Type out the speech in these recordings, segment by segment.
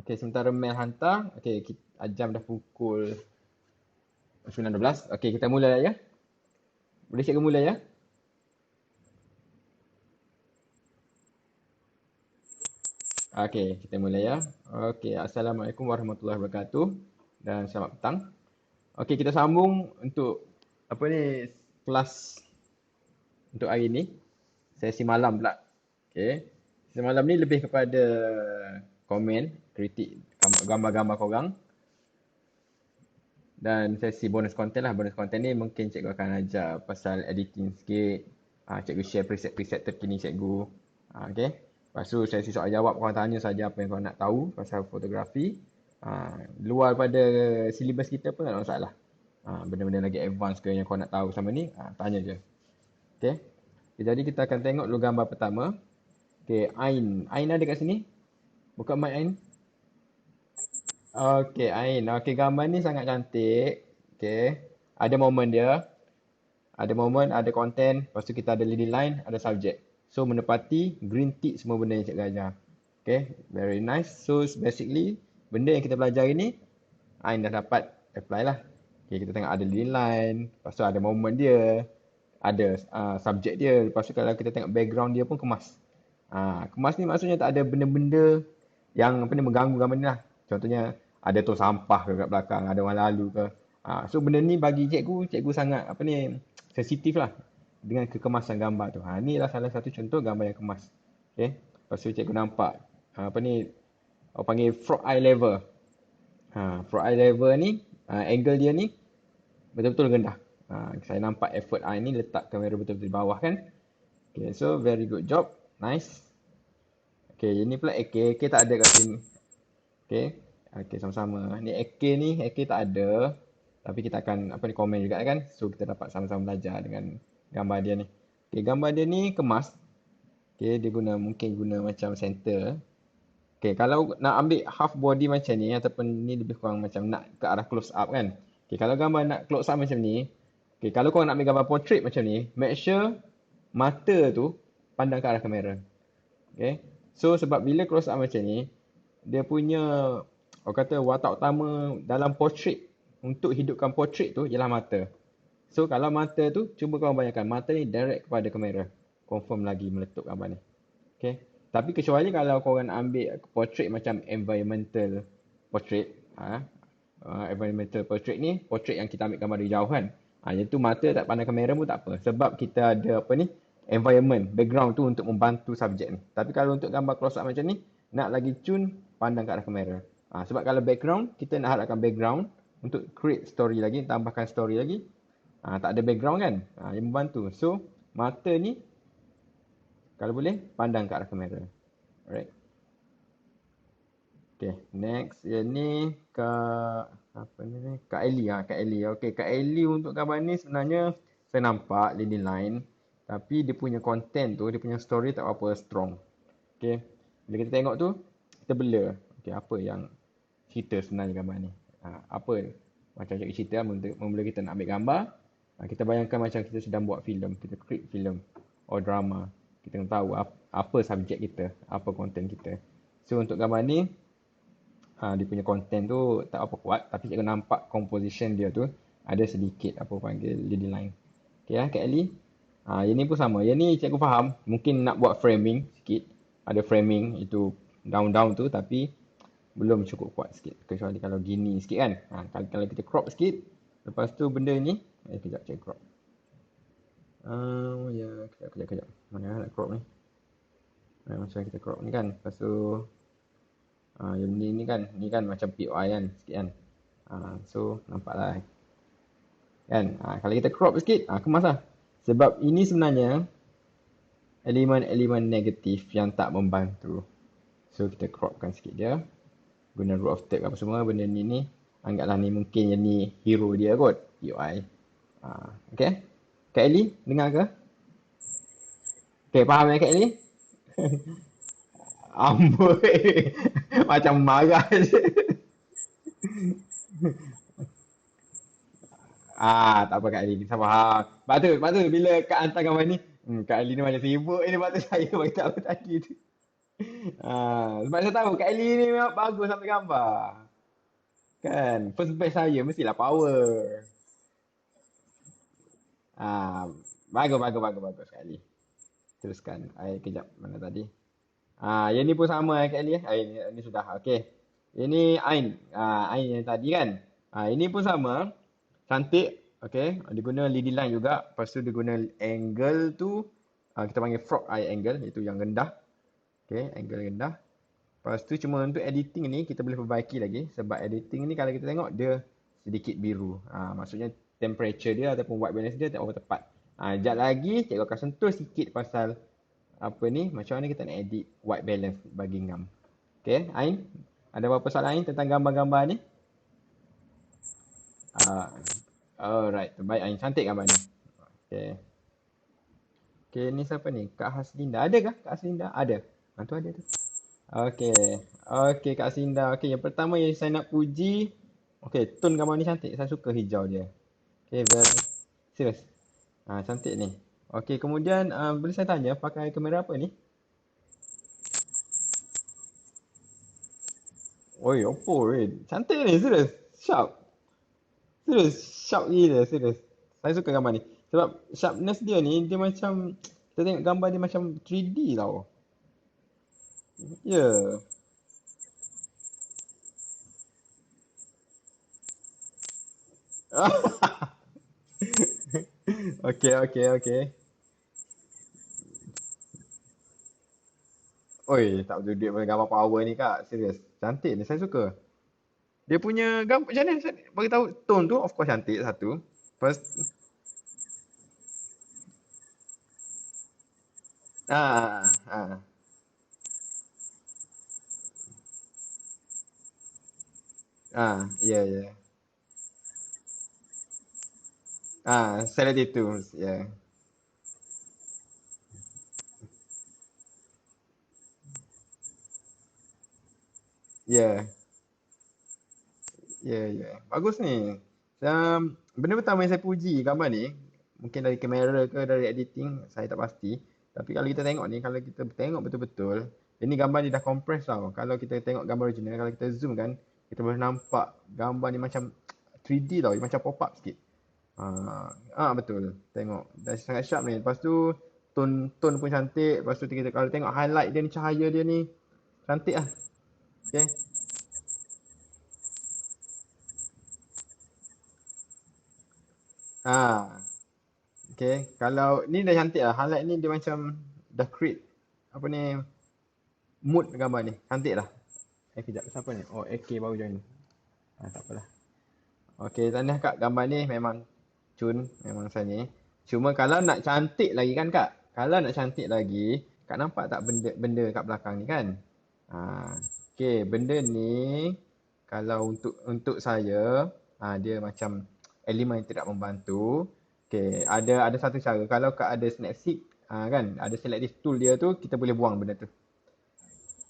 Okey, sementara Mel hantar. Okey, jam dah pukul 9.12. Okey, kita mula ya. Boleh cikgu mula ya? Okey, kita mula ya. Okey, Assalamualaikum warahmatullahi wabarakatuh dan selamat petang. Okey, kita sambung untuk apa ni kelas untuk hari ni. Sesi malam pula. Okey. Sesi malam ni lebih kepada komen, kritik gambar-gambar korang. Dan sesi bonus konten lah. Bonus konten ni mungkin cikgu akan ajar pasal editing sikit. Cikgu share preset-preset terkini cikgu. Okay. Lepas tu sesi soal jawab, korang tanya saja apa yang korang nak tahu pasal fotografi. Luar pada silibus kita pun tak ada masalah. Benda-benda lagi advance ke yang korang nak tahu sama ni, tanya je. Okay. Jadi kita akan tengok dulu gambar pertama. Okay, Ain. Ain ada kat sini? Buka mic Ain. Okey, Ain. Okey, gambar ni sangat cantik. Okey. Ada momen dia. Ada momen, ada konten. Lepas tu kita ada leading line, ada subjek. So, menepati green tick semua benda yang cikgu ajar. Okay, very nice. So, basically, benda yang kita belajar ini, Ain dah dapat apply lah. Okay, kita tengok ada leading line. Lepas tu ada momen dia. Ada subjek dia. Lepas tu kalau kita tengok background dia pun kemas. Kemas ni maksudnya tak ada benda-benda yang apa ni mengganggu gambar ni lah. Contohnya ada tong sampah ke kat belakang, ada orang lalu ke. So benda ni bagi cikgu sangat apa ni sensitif lah dengan kekemasan gambar tu. Ni lah salah satu contoh gambar yang kemas. Okay. Lepas tu cikgu nampak apa ni orang panggil frog eye level. Frog eye level ni angle dia ni betul-betul rendah. Saya nampak effort eye ni letak kamera betul-betul di bawah kan. Okay, so very good job. Nice. Okay, ini pula AK. AK tak ada kat sini. Okay. Okay, sama-sama. Ni AK ni, AK tak ada. Tapi kita akan apa ni komen juga kan. So kita dapat sama-sama belajar dengan gambar dia ni. Okay, gambar dia ni kemas. Okay, dia mungkin guna macam center. Okay, kalau nak ambil half body macam ni ataupun ni lebih kurang macam nak ke arah close up kan. Okay, kalau gambar nak close up macam ni. Okay, kalau korang nak ambil gambar portrait macam ni, make sure mata tu pandang ke arah kamera. Okay. So sebab bila close up macam ni, dia punya orang kata watak utama dalam portrait untuk hidupkan portrait tu ialah mata. So kalau mata tu, cuba korang bayangkan mata ni direct kepada kamera. Confirm lagi meletup gambar ni. Okay. Tapi kecuali kalau korang nak ambil portrait macam environmental portrait. Environmental portrait ni, portrait yang kita ambil gambar dari jauh kan. Yang tu mata tak pandang kamera pun tak apa. Sebab kita ada apa ni, environment, background tu untuk membantu subjek ni. Tapi kalau untuk gambar close up macam ni, nak lagi cun pandang ke arah kamera. Sebab kalau background, kita nak harapkan background untuk create story lagi, tambahkan story lagi. Tak ada background kan, yang membantu. So, mata ni, kalau boleh, pandang ke arah kamera. Alright. Okay, next. Yang ni, apa ni? Kak Ellie. Kak Ellie. Okay, Kak Ellie untuk gambar ni sebenarnya, saya nampak leading line. Tapi dia punya content tu, dia punya story tak apa strong. Okay. Bila kita tengok tu, kita blur. Okay, apa yang cerita sebenarnya gambar ni. Apa macam cikgu cerita, mula kita nak ambil gambar, kita bayangkan macam kita sedang buat filem, kita create filem or drama. Kita nak tahu apa subjek kita, apa konten kita. So untuk gambar ni, dia punya konten tu tak apa kuat, tapi cikgu nampak composition dia tu ada sedikit apa panggil leading line. Okay, Kak Ellie. Yang ni pun sama. Yang ni cikgu faham. Mungkin nak buat framing sikit. Ada framing itu down tu tapi belum cukup kuat sikit. Kecuali kalau gini sikit kan. Kalau kita crop sikit. Lepas tu benda ni. Kejap cikgu crop. Kejap. Mana nak crop ni. Macam kita crop ni kan. Lepas tu. Yang ni kan. Ni kan macam POI kan. Sikit kan. So nampak lah. Kan. Kalau kita crop sikit. Kemas lah. Sebab ini sebenarnya elemen-elemen negatif yang tak membantu. So kita cropkan sikit dia. Guna rule of third apa semua benda ni. Anggaplah ni mungkin yang ni hero dia kot. UI. Okay. Kak Ellie dengar ke? Okay, faham ya Kak Ellie? Amboi. Macam marah je. Tak apa Kak Ali, saya faham. Sebab tu bila Kak hantar gambar ni, Kak Ali ni macam sibuk ni, sebab tu saya bagi tahu tadi tu. Sebab saya tahu Kak Ellie ni memang bagus sampai gambar. Kan? First batch saya mestilah power. Ah, bagus, bagus, bagus, bagus Kak Ellie. Teruskan. Kejap. Mana tadi? Yang ni pun sama Kak Ellie. Ini sudah. Okey. Ini Ain. Ain yang tadi kan? Ini pun sama. Cantik. Okey. Dia guna leading line juga. Lepas tu dia guna angle tu. Kita panggil frog eye angle. Itu yang rendah. Okey. Angle rendah. Lepas tu cuma untuk editing ni kita boleh perbaiki lagi. Sebab editing ni kalau kita tengok dia sedikit biru. Maksudnya temperature dia ataupun white balance dia tak berapa tepat. Sekejap lagi cikgu akan sentuh sikit pasal apa ni, macam mana kita nak edit white balance bagi ngam. Okay, Ain, ada apa-apa soalan Ain tentang gambar-gambar ni? Ah, alright, terbaik Ain, cantik gambar ni. Okay. Okay, ni siapa ni? Kak Haslinda. Ada kah Kak Haslinda? Ada. Tu ada tu. Okay. Okay, Kak Haslinda. Okay, yang pertama yang saya nak puji. Okay, tone gambar ni cantik. Saya suka hijau dia. Okay, very serius. Cantik ni. Okay, kemudian boleh saya tanya pakai kamera apa ni? Oi, Oppo weh. Cantik ni, serius. Sharp. Serius, sharp gila, serius. Saya suka gambar ni. Sebab sharpness dia ni, dia macam, kita tengok gambar dia macam 3D tau. Ya. Yeah. Okay, okay, okay. Oi, tak betul duit pada gambar power ni kak. Serius. Cantik ni, saya suka. Dia punya gambar, macam mana saya bagi tahu tone tu, of course cantik satu. Lepas, ah, ah, ya, ya. Selective tools, ya. Ya, ya, ya. Bagus ni. Benda pertama yang saya puji gambar ni, mungkin dari kamera ke dari editing, saya tak pasti. Tapi kalau kita tengok ni, kalau kita tengok betul-betul, ini gambar ni dah compress tau. Kalau kita tengok gambar original, kalau kita zoom kan, kita boleh nampak gambar ni macam 3D tau, dia macam pop up sikit. Betul. Tengok. Dah sangat sharp ni. Lepas tu tone pun cantik. Lepas tu kita kalau tengok highlight dia ni, cahaya dia ni cantik lah. Okay. Ah, okay. Kalau ni dah cantik lah. Highlight ni dia macam dah create apa ni mood gambar ni. Cantik lah. Kejap. Siapa ni? Oh, AK baru join. Tak apalah. Okay, tahniah kak. Gambar ni memang cun. Memang saya ni. Cuma kalau nak cantik lagi kan kak? Kalau nak cantik lagi, kak nampak tak benda kat belakang ni kan? Okay, benda ni kalau untuk saya, dia macam elemen yang tidak membantu. Okay, ada satu cara. Kalau kak ada Snapseed, kan, ada selective tool dia tu, kita boleh buang benda tu.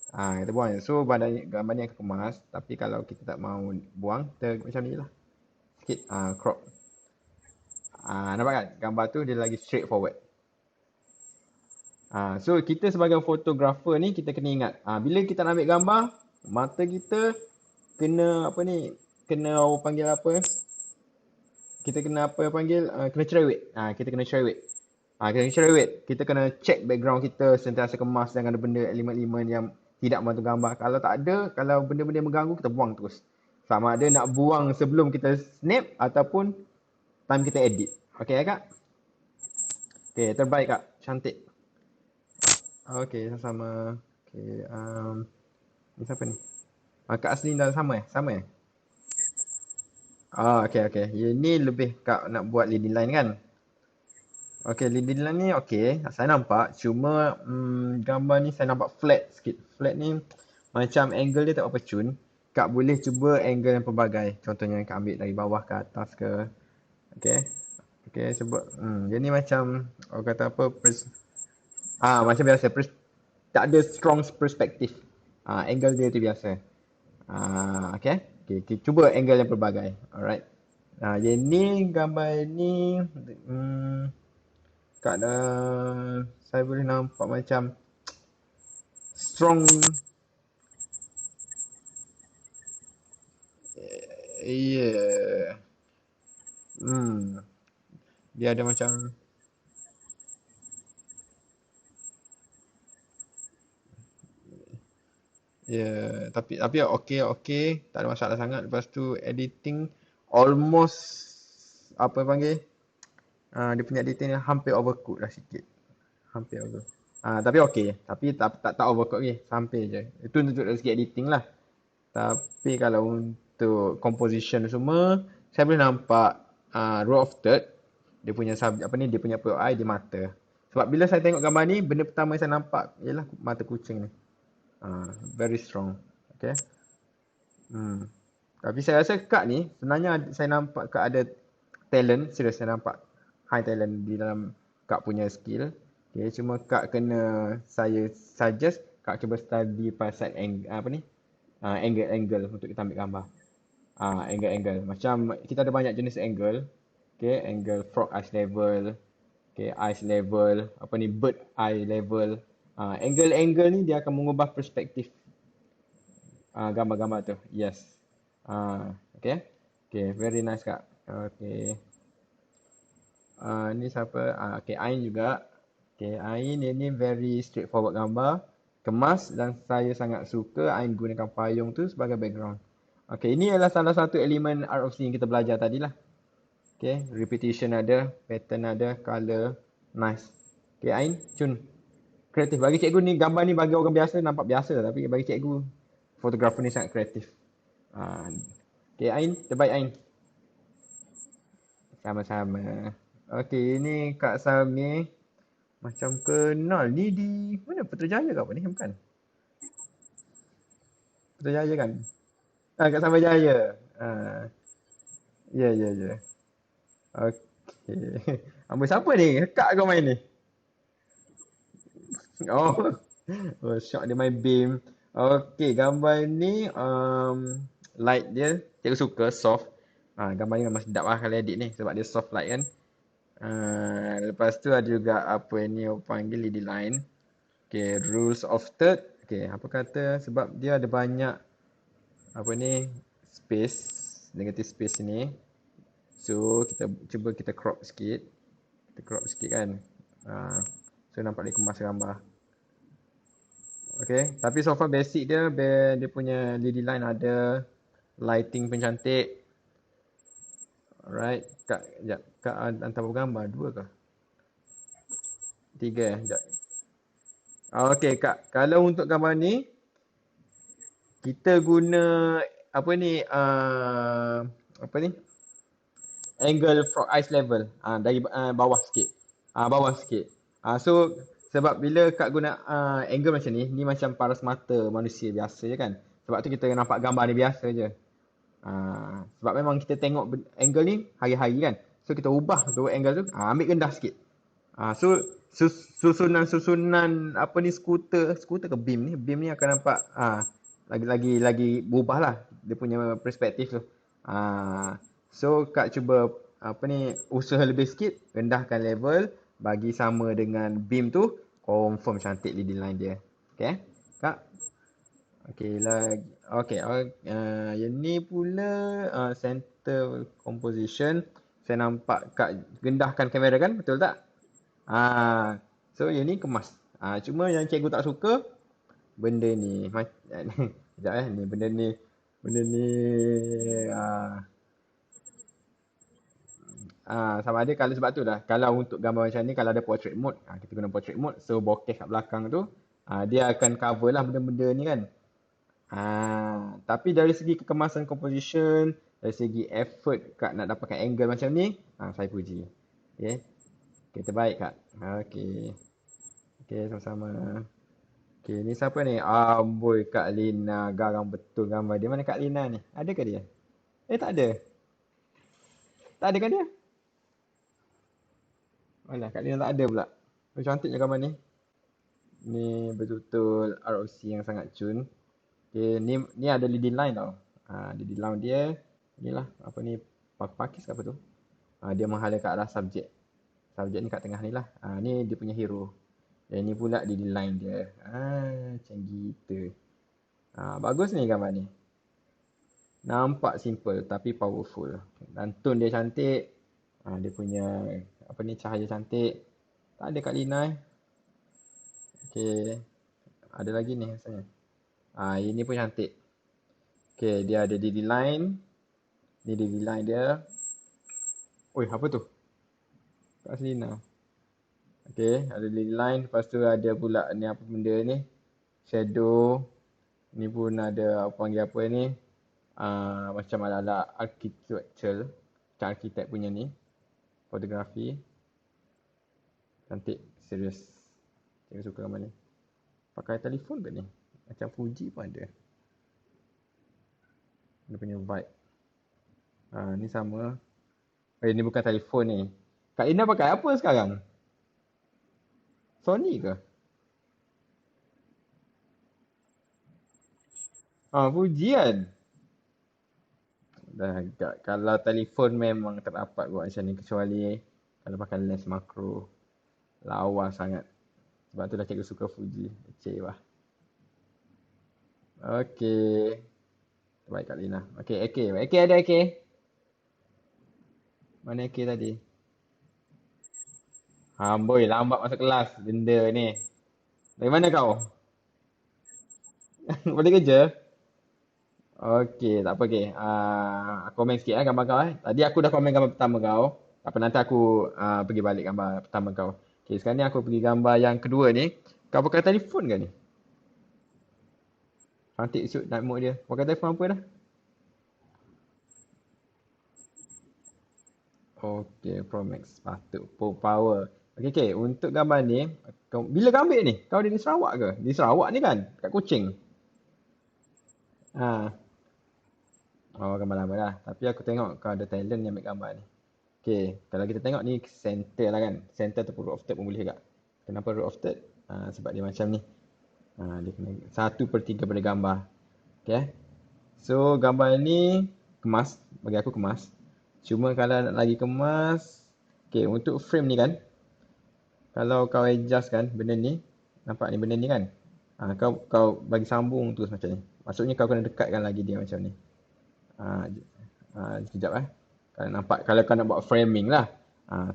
Kita buang. So, badan gambar ni akan kemas. Tapi kalau kita tak mau buang, kita macam ni lah. Sikit, crop. Nampak kan? Gambar tu dia lagi straightforward. So kita sebagai fotografer ni kita kena ingat, bila kita nak ambil gambar, mata kita kena apa ni, kena orang panggil apa? Kita kena apa panggil? Kena cerewet. Kita kena cerewet. Kena cerewet. Kita kena check background kita sentiasa kemas, jangan ada benda elemen-elemen yang tidak membantu gambar. Kalau tak ada, kalau benda-benda yang mengganggu kita buang terus. Sama ada nak buang sebelum kita snap ataupun time kita edit. Okay kak? Okay, terbaik kak. Cantik. Okay, sama-sama. Okay, ni siapa ni? Kak Aslin dah sama eh? Sama eh? Okay, okay. Ini lebih kak nak buat leading line kan? Okay, leading line ni okay. Saya nampak. Cuma gambar ni saya nampak flat sikit. Flat ni macam angle dia tak apa cun. Kak boleh cuba angle yang pelbagai. Contohnya kak ambil dari bawah ke atas ke. Okay. Okay, sebab dia ni macam orang kata apa? Macam biasa. Tak ada strong perspektif. Angle dia tu biasa. Okay. Okay, okay. Cuba angle yang pelbagai. Alright. Yang ni gambar ni kak dah saya boleh nampak macam strong. Iya. Hmm. Dia ada macam, ya, tapi okey okey, tak ada masalah sangat. Lepas tu editing almost apa panggil? Dia punya editing ni hampir overcook lah sikit. Hampir over. Tapi okey. Tapi tak overcook lagi. Sampai je. Itu untuk dari segi editing lah. Tapi kalau untuk composition semua, saya boleh nampak row of third, dia punya apa ni, dia punya POI di mata. Sebab bila saya tengok gambar ni, benda pertama yang saya nampak ialah mata kucing ni. Very strong. Okay. Hmm. Tapi saya rasa Kak ni sebenarnya saya nampak Kak ada talent, serius saya nampak high talent di dalam Kak punya skill. Okay, cuma Kak kena, saya suggest Kak cuba study pasal apa ni? Angle-angle untuk kita ambil gambar. Angle-angle. Macam kita ada banyak jenis angle. Okay, angle frog eyes level, okay, eyes level, apa ni, bird eye level. Angle-angle ni dia akan mengubah perspektif gambar-gambar tu. Yes. Okay. Okay, very nice Kak. Okay. Ni siapa? Okay, Ain juga. Okay, Ain ini very straightforward gambar. Kemas dan saya sangat suka Ain gunakan payung tu sebagai background. Okay, ini adalah salah satu elemen ROC yang kita belajar tadi lah. Okay, repetition ada, pattern ada, color, nice. Okay, Ain, cun. Kreatif. Bagi cikgu ni, gambar ni bagi orang biasa nampak biasa. Tapi bagi cikgu, fotografer ni sangat kreatif. Ah, okay, Ain, terbaik Ain. Sama-sama. Okay, ini Kak Sami. Macam kenal. Ni di mana? Putrajaya ke apa ni? Bukan. Putrajaya kan? Kat Samajaya. Ya, ya, ya. Okay. Ambil siapa ni? Kak kau main ni? Oh, oh shock dia main beam. Okay, gambar ni light dia. Cikgu suka soft. Gambar ni memang sedap lah kalau edit ni. Sebab dia soft light kan. Lepas tu ada juga apa ni orang panggil leading line. Okay, rules of third. Okay, apa kata sebab dia ada banyak apa ni space, negative space ni. So kita cuba kita crop sikit. Kita crop sikit kan. Uh, so nampak dia kemas gambar. Okay, tapi so far basic dia dia punya leading line ada, lighting pun cantik. Alright, Kak, sekejap. Kak hantar berapa gambar? Dua ke? Tiga, sekejap. Okay, Kak. Kalau untuk gambar ni, kita guna apa ni, apa ni, angle from eyes level, dari bawah sikit, bawah sikit. So sebab bila Kak guna angle macam ni macam paras mata manusia biasa je kan. Sebab tu kita nampak gambar ni biasa je. Sebab memang kita tengok angle ni hari-hari kan. So kita ubah tu angle tu, ambil rendah sikit. So susunan apa ni, skuter ke beam ni akan nampak lagi berubah lah dia punya perspektif tu. So Kak cuba apa ni, usaha lebih sikit, rendahkan level, bagi sama dengan beam tu, confirm cantik leading line dia. Okay Kak. Okay lagi. Okay, yang ni pula center composition. Saya nampak Kak rendahkan kamera kan, betul tak? So yang ni kemas. Cuma yang cikgu tak suka benda ni. Sekejap ni benda ni. Benda ni ah sama ada kalau, sebab tu dah. Kalau untuk gambar macam ni, kalau ada portrait mode, kita guna portrait mode. So bokeh kat belakang tu, dia akan cover lah benda-benda ni kan. Tapi dari segi kekemasan composition, dari segi effort Kak nak dapatkan angle macam ni, saya puji. Okay. Okay, terbaik Kak. Okay. Okay, sama-sama. Okay, ni siapa ni? Amboi, Kak Lina. Garang betul gambar dia. Mana Kak Lina ni? Ada ke dia? Tak ada. Tak ada kan dia? Mana Kak Lina tak ada pula. Oh, cantik je gambar ni. Ni betul-betul ROC yang sangat cun. Okay, ni ada leading line tau. Leading line dia, inilah, apa ni, pakis ke apa tu. Dia menghala ke arah subjek. Subjek ni kat tengah ni lah. Ni dia punya hero. Yang ni pula di line dia. Macam gitu. Bagus ni gambar ni. Nampak simple tapi powerful. Dan tone dia cantik. Dia punya apa ni cahaya cantik. Tak ada kat Lina eh. Okay. Ada lagi ni rasanya. Ini pun cantik. Okay, dia ada DD line. Ni DD line dia. Oi, apa tu? Kat Lina. Okay, ada DD line. Lepas tu ada pula ni apa benda ni. Shadow. Ni pun ada apa panggil apa ni. Macam ala-ala architectural. Macam arkitek punya ni. Fotografi. Cantik. Serius. Saya suka gambar ni. Pakai telefon ke ni? Macam Fuji pun ada. Dia punya vibe. Ni sama. Ni bukan telefon ni. Kak Ina pakai apa sekarang? Sony ke? Fuji kan? Dah agak. Kalau telefon memang tak dapat buat macam ni. Kecuali kalau pakai lens makro. Lawa sangat. Sebab tu dah cikgu suka Fuji. Cik lah. Okay. Baik Kak Lina. Okay, AK. AK ada AK? Mana AK tadi? Boy, lambat masuk kelas benda ni. Dari mana kau? Boleh kerja? Okey, tak apa okey. Aku komen sikit gambar kau eh. Tadi aku dah komen gambar pertama kau. Apa nanti aku pergi balik gambar pertama kau. Okey, sekarang ni aku pergi gambar yang kedua ni. Kau pakai telefon ke ni? Cantik shoot night mode dia. Pakai telefon apa dah? Okey, Pro Max. Patut power. Okey, okey. Untuk gambar ni, bila kau ambil ni? Kau ada di Sarawak ke? Di Sarawak ni kan? Kat Kuching. Ha. Gambar lama dah. Tapi aku tengok kau ada talent yang ambil gambar ni. Okay, kalau kita tengok ni center lah kan. Center ataupun root of third pun boleh juga. Kenapa root of third? Sebab dia macam ni. Dia kena 1/3 pada gambar. Okay. So, gambar ni kemas. Bagi aku kemas. Cuma kalau nak lagi kemas. Okay, untuk frame ni kan. Kalau kau adjust kan benda ni. Nampak ni benda ni kan. Kau bagi sambung terus macam ni. Maksudnya kau kena dekatkan lagi dia macam ni. Sekejap Kalau nampak, kalau kau nak buat framing lah.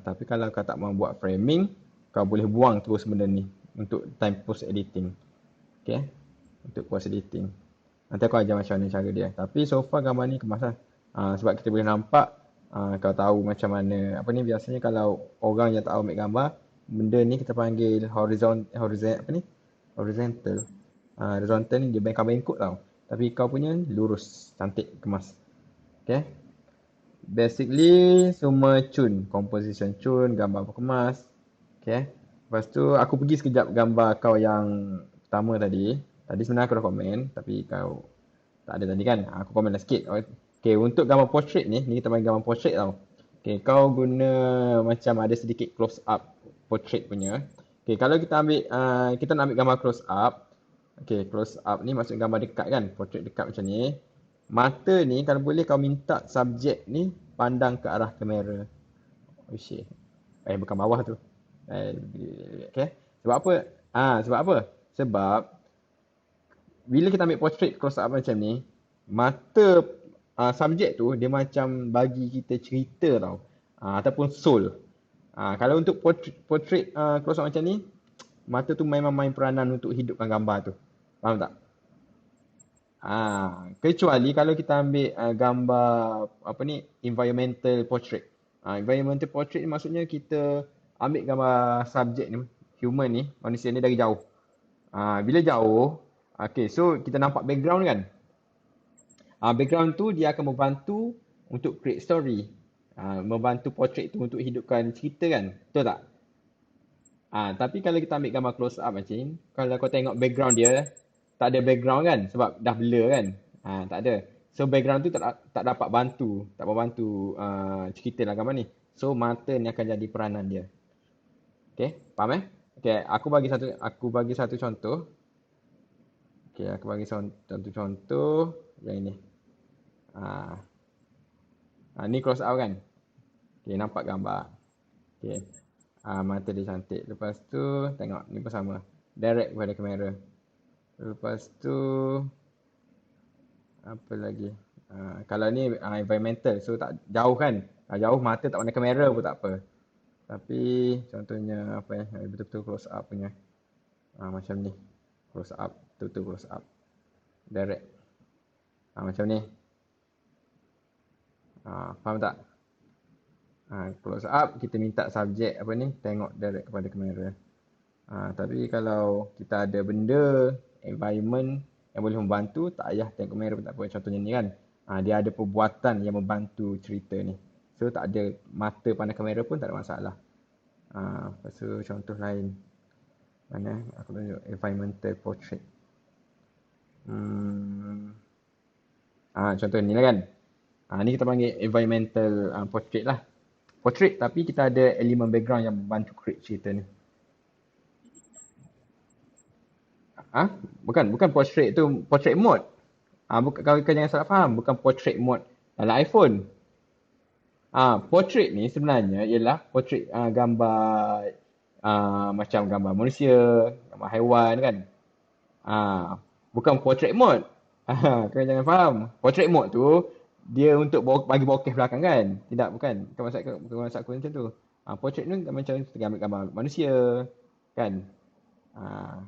Tapi kalau kau tak mahu buat framing, kau boleh buang terus benda ni untuk time post editing. Okay. Untuk post editing. Nanti aku ajar macam mana cara dia. Tapi so far gambar ni kemas lah. Sebab kita boleh nampak, kau tahu macam mana. Apa ni biasanya kalau orang yang tak tahu ambil gambar, benda ni kita panggil horizontal. Horizontal ni dia bengkok-bengkok tau. Tapi kau punya lurus, cantik, kemas. Okay. Basically semua cun, composition cun, gambar kemas. Okay. Lepas tu aku pergi sekejap gambar kau yang pertama tadi. Tadi sebenarnya aku dah komen tapi kau tak ada tadi kan. Aku komen dah sikit. Okay, untuk gambar portrait ni kita panggil gambar portrait tau. Okay, kau guna macam ada sedikit close up portrait punya. Okay, kalau kita ambil kita nak ambil gambar close up. Okay, close up ni maksud gambar dekat kan, portrait dekat macam ni. Mata ni kalau boleh kau minta subjek ni pandang ke arah kamera. Oh shit. Bukan bawah tu. Okay. Sebab apa? Sebab apa? Sebab bila kita ambil portrait close up macam ni, mata subjek tu dia macam bagi kita cerita tau. Ataupun soul. Kalau untuk portrait close up macam ni, mata tu memang main peranan untuk hidupkan gambar tu. Faham tak? Kecuali kalau kita ambil gambar apa ni environmental portrait. Environmental portrait ni maksudnya kita ambil gambar subjek ni, human ni, manusia ni dari jauh. Bila jauh, okay, so kita nampak background kan. Background tu dia akan membantu untuk create story. Membantu portrait tu untuk hidupkan cerita kan. Betul tak? Tapi kalau kita ambil gambar close up macam ni, kalau kau tengok background dia, tak ada background kan sebab dah blur kan. Tak ada. So background tu tak dapat bantu, tak membantu cerita lah gambar ni. So mata ni akan jadi peranan dia. Okay, faham Okay, aku bagi satu contoh. Okay, aku bagi satu contoh yang ini. Ni close up kan. Okay, nampak gambar. Okay. Mata dia cantik. Lepas tu tengok ni pun sama. Direct kepada kamera. Lepas tu apa lagi? Kalau ni environmental, so tak jauh kan. Jauh mata tak pandang kamera pun tak apa. Tapi contohnya apa ya, betul-betul close up punya. Macam ni. Close up, betul-betul close up. Direct. Macam ni. Faham tak? Close up kita minta subjek apa ni tengok direct kepada kamera. Tapi kalau kita ada benda, environment yang boleh membantu, tak payah tengok kamera pun tak apa. Contohnya ni kan, dia ada perbuatan yang membantu cerita ni. So tak ada mata pandang kamera pun tak ada masalah. Lepas tu contoh lain. Mana aku tunjuk environmental portrait. Contoh ni lah kan. Ni kita panggil environmental portrait lah. Portrait tapi kita ada elemen background yang membantu create cerita ni. Bukan portrait tu, portrait mode. Bukan, kau jangan salah faham, bukan portrait mode dalam iPhone. Portrait ni sebenarnya ialah portrait gambar macam gambar manusia, gambar haiwan kan. Bukan portrait mode. Kau jangan faham. Portrait mode tu dia untuk bagi bokeh belakang kan? Tidak, bukan. Bukan maksud aku macam tu. Portrait ni macam gambar manusia kan. Ah,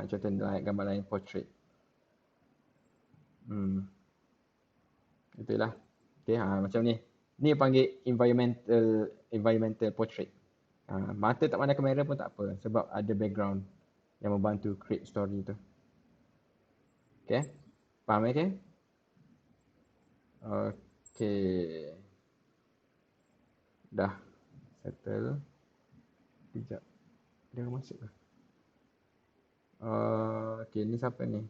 Contoh gambar lain portrait. Hmm, itulah. Okay, macam ni. Ni panggil environmental portrait. Mata tak pandang kamera pun tak apa sebab ada background yang membantu create story tu. Okay? Faham okay? Okay. Dah. Settle. Sekejap. Dia masuk ke? Okay, ni siapa ni?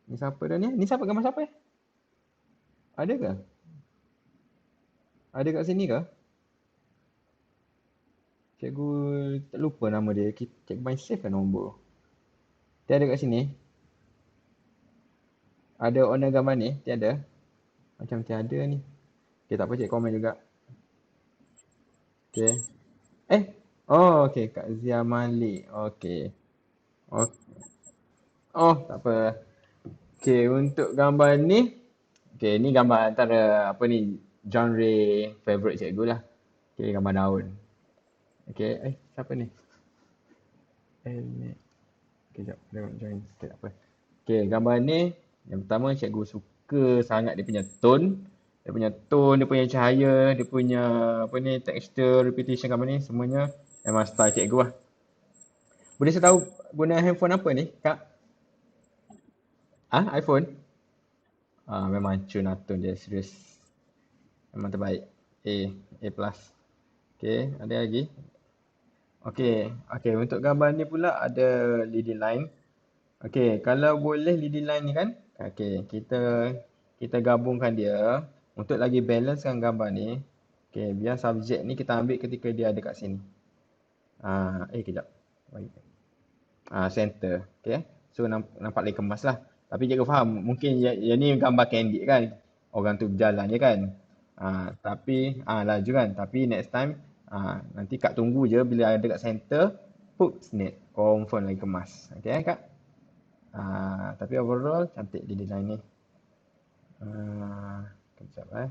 Ni siapa dah ni? Ni siapa, gambar siapa eh? Ada ke? Ada kat sini ke? Cikgu tak lupa nama dia. Cikgu main save kan nombor. Dia ada kat sini. Ada owner gambar ni? Tiada. Macam tiada ni. Okay, tak apa, cik komen juga. Okay. Oh, okay. Kak Zia Malik. Okay. Oh, tak apa. Okay, untuk gambar ni. Okay, ni gambar antara apa ni, genre favorite cikgu lah. Okay, gambar daun. Okay, siapa ni? Ni. Okay, jap. Tengok join sikit apa. Okay, gambar ni. Yang pertama, cikgu suka sangat dia punya tone. Dia punya tone, dia punya cahaya, dia punya apa ni, texture, repetition gambar ni. Semuanya memang style cikgu lah. Boleh saya tahu guna handphone apa ni, Kak? iPhone? Memang cun lah tone dia, serius. Memang terbaik. A, A+. Okay, ada lagi? Okay, untuk gambar ni pula ada leading line. Okay, kalau boleh leading line ni kan, okay, kita gabungkan dia untuk lagi balancekan gambar ni. Okay, biar subjek ni kita ambil ketika dia ada kat sini. Kejap. Center. Okay, so nampak lagi kemas lah. Tapi cikgu faham, mungkin yang ni gambar candid kan. Orang tu berjalan je kan. Tapi laju kan. Tapi next time nanti Kak tunggu je bila ada kat center, put snap. Confirm lagi kemas. Okay Kak? Tapi overall cantik dia design ni. Kejap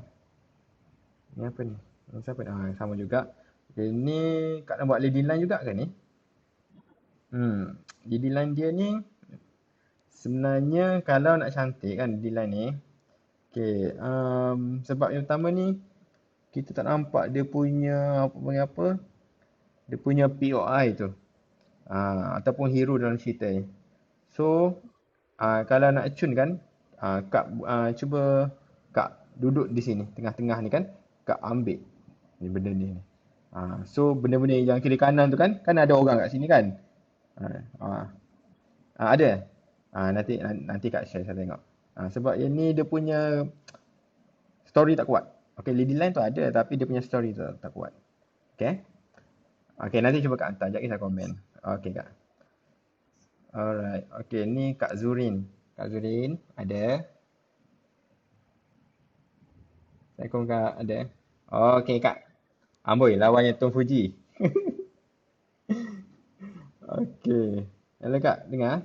Ni apa ni? Ni siapa ni? Sama juga. Okay, ni Kak nak buat leading line juga ke ni? Leading line dia ni sebenarnya kalau nak cantik kan leading line ni. Okay, sebab yang pertama ni kita tak nampak dia punya apa panggil apa? Dia punya POI tu. Ataupun hero dalam cerita ni. So, kalau nak cun kan, Kak cuba Kak duduk di sini, tengah-tengah ni kan, Kak ambil ni benda ni. So, benda-benda yang kiri kanan tu kan ada orang kat sini kan. Ada. Nanti Kak share saya tengok. Sebab yang ni dia punya story tak kuat. Okay, leading line tu ada tapi dia punya story tu tak kuat. Okay? Okay, nanti cuba Kak hantar. Sekejap saya komen. Okay, Kak. Alright. Okay, ni Kak Zurin. Kak Zurin, ada? Assalamualaikum Kak, ada? Okay Kak. Amboi, lawannya Tom Fuji. Okey. Hello Kak, dengar?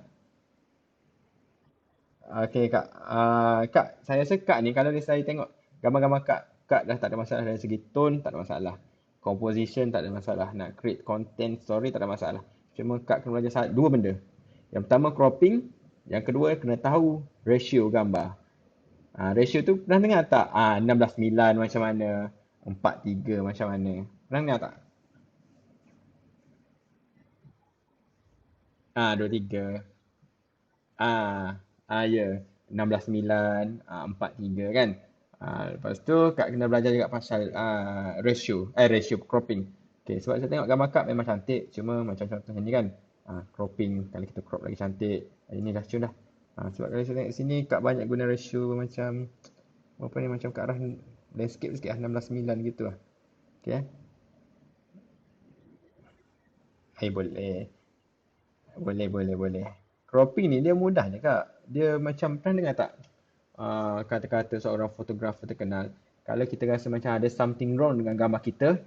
Okey Kak. Kak, saya rasa Kak ni kalau saya tengok gambar-gambar Kak, Kak dah tak ada masalah dari segi tone, tak ada masalah. Composition tak ada masalah. Nak create content story tak ada masalah. Cuma Kak kena belajar dua benda. Yang pertama cropping, yang kedua kena tahu ratio gambar. Ratio tu pernah dengar tak? 16:9 macam mana? 4:3 macam mana? Pernah dengar tak? 23. Ya. 16:9, 4:3 kan? Lepas tu Kak kena belajar juga pasal ratio cropping. Okay, sebab saya tengok gambar Kak memang cantik, cuma macam contohnya ni kan. Cropping, kalau kita crop lagi cantik. Ini dah cun dah. Sebab kalau saya tengok sini Kak banyak guna ratio macam apa ni, macam ke arah landscape sikit 16:9 gitu lah. Okay eh? Boleh. Boleh. Cropping ni dia mudah je Kak. Dia macam pernah dengar tak? Kata-kata seorang fotografer terkenal. Kalau kita rasa macam ada something wrong dengan gambar kita,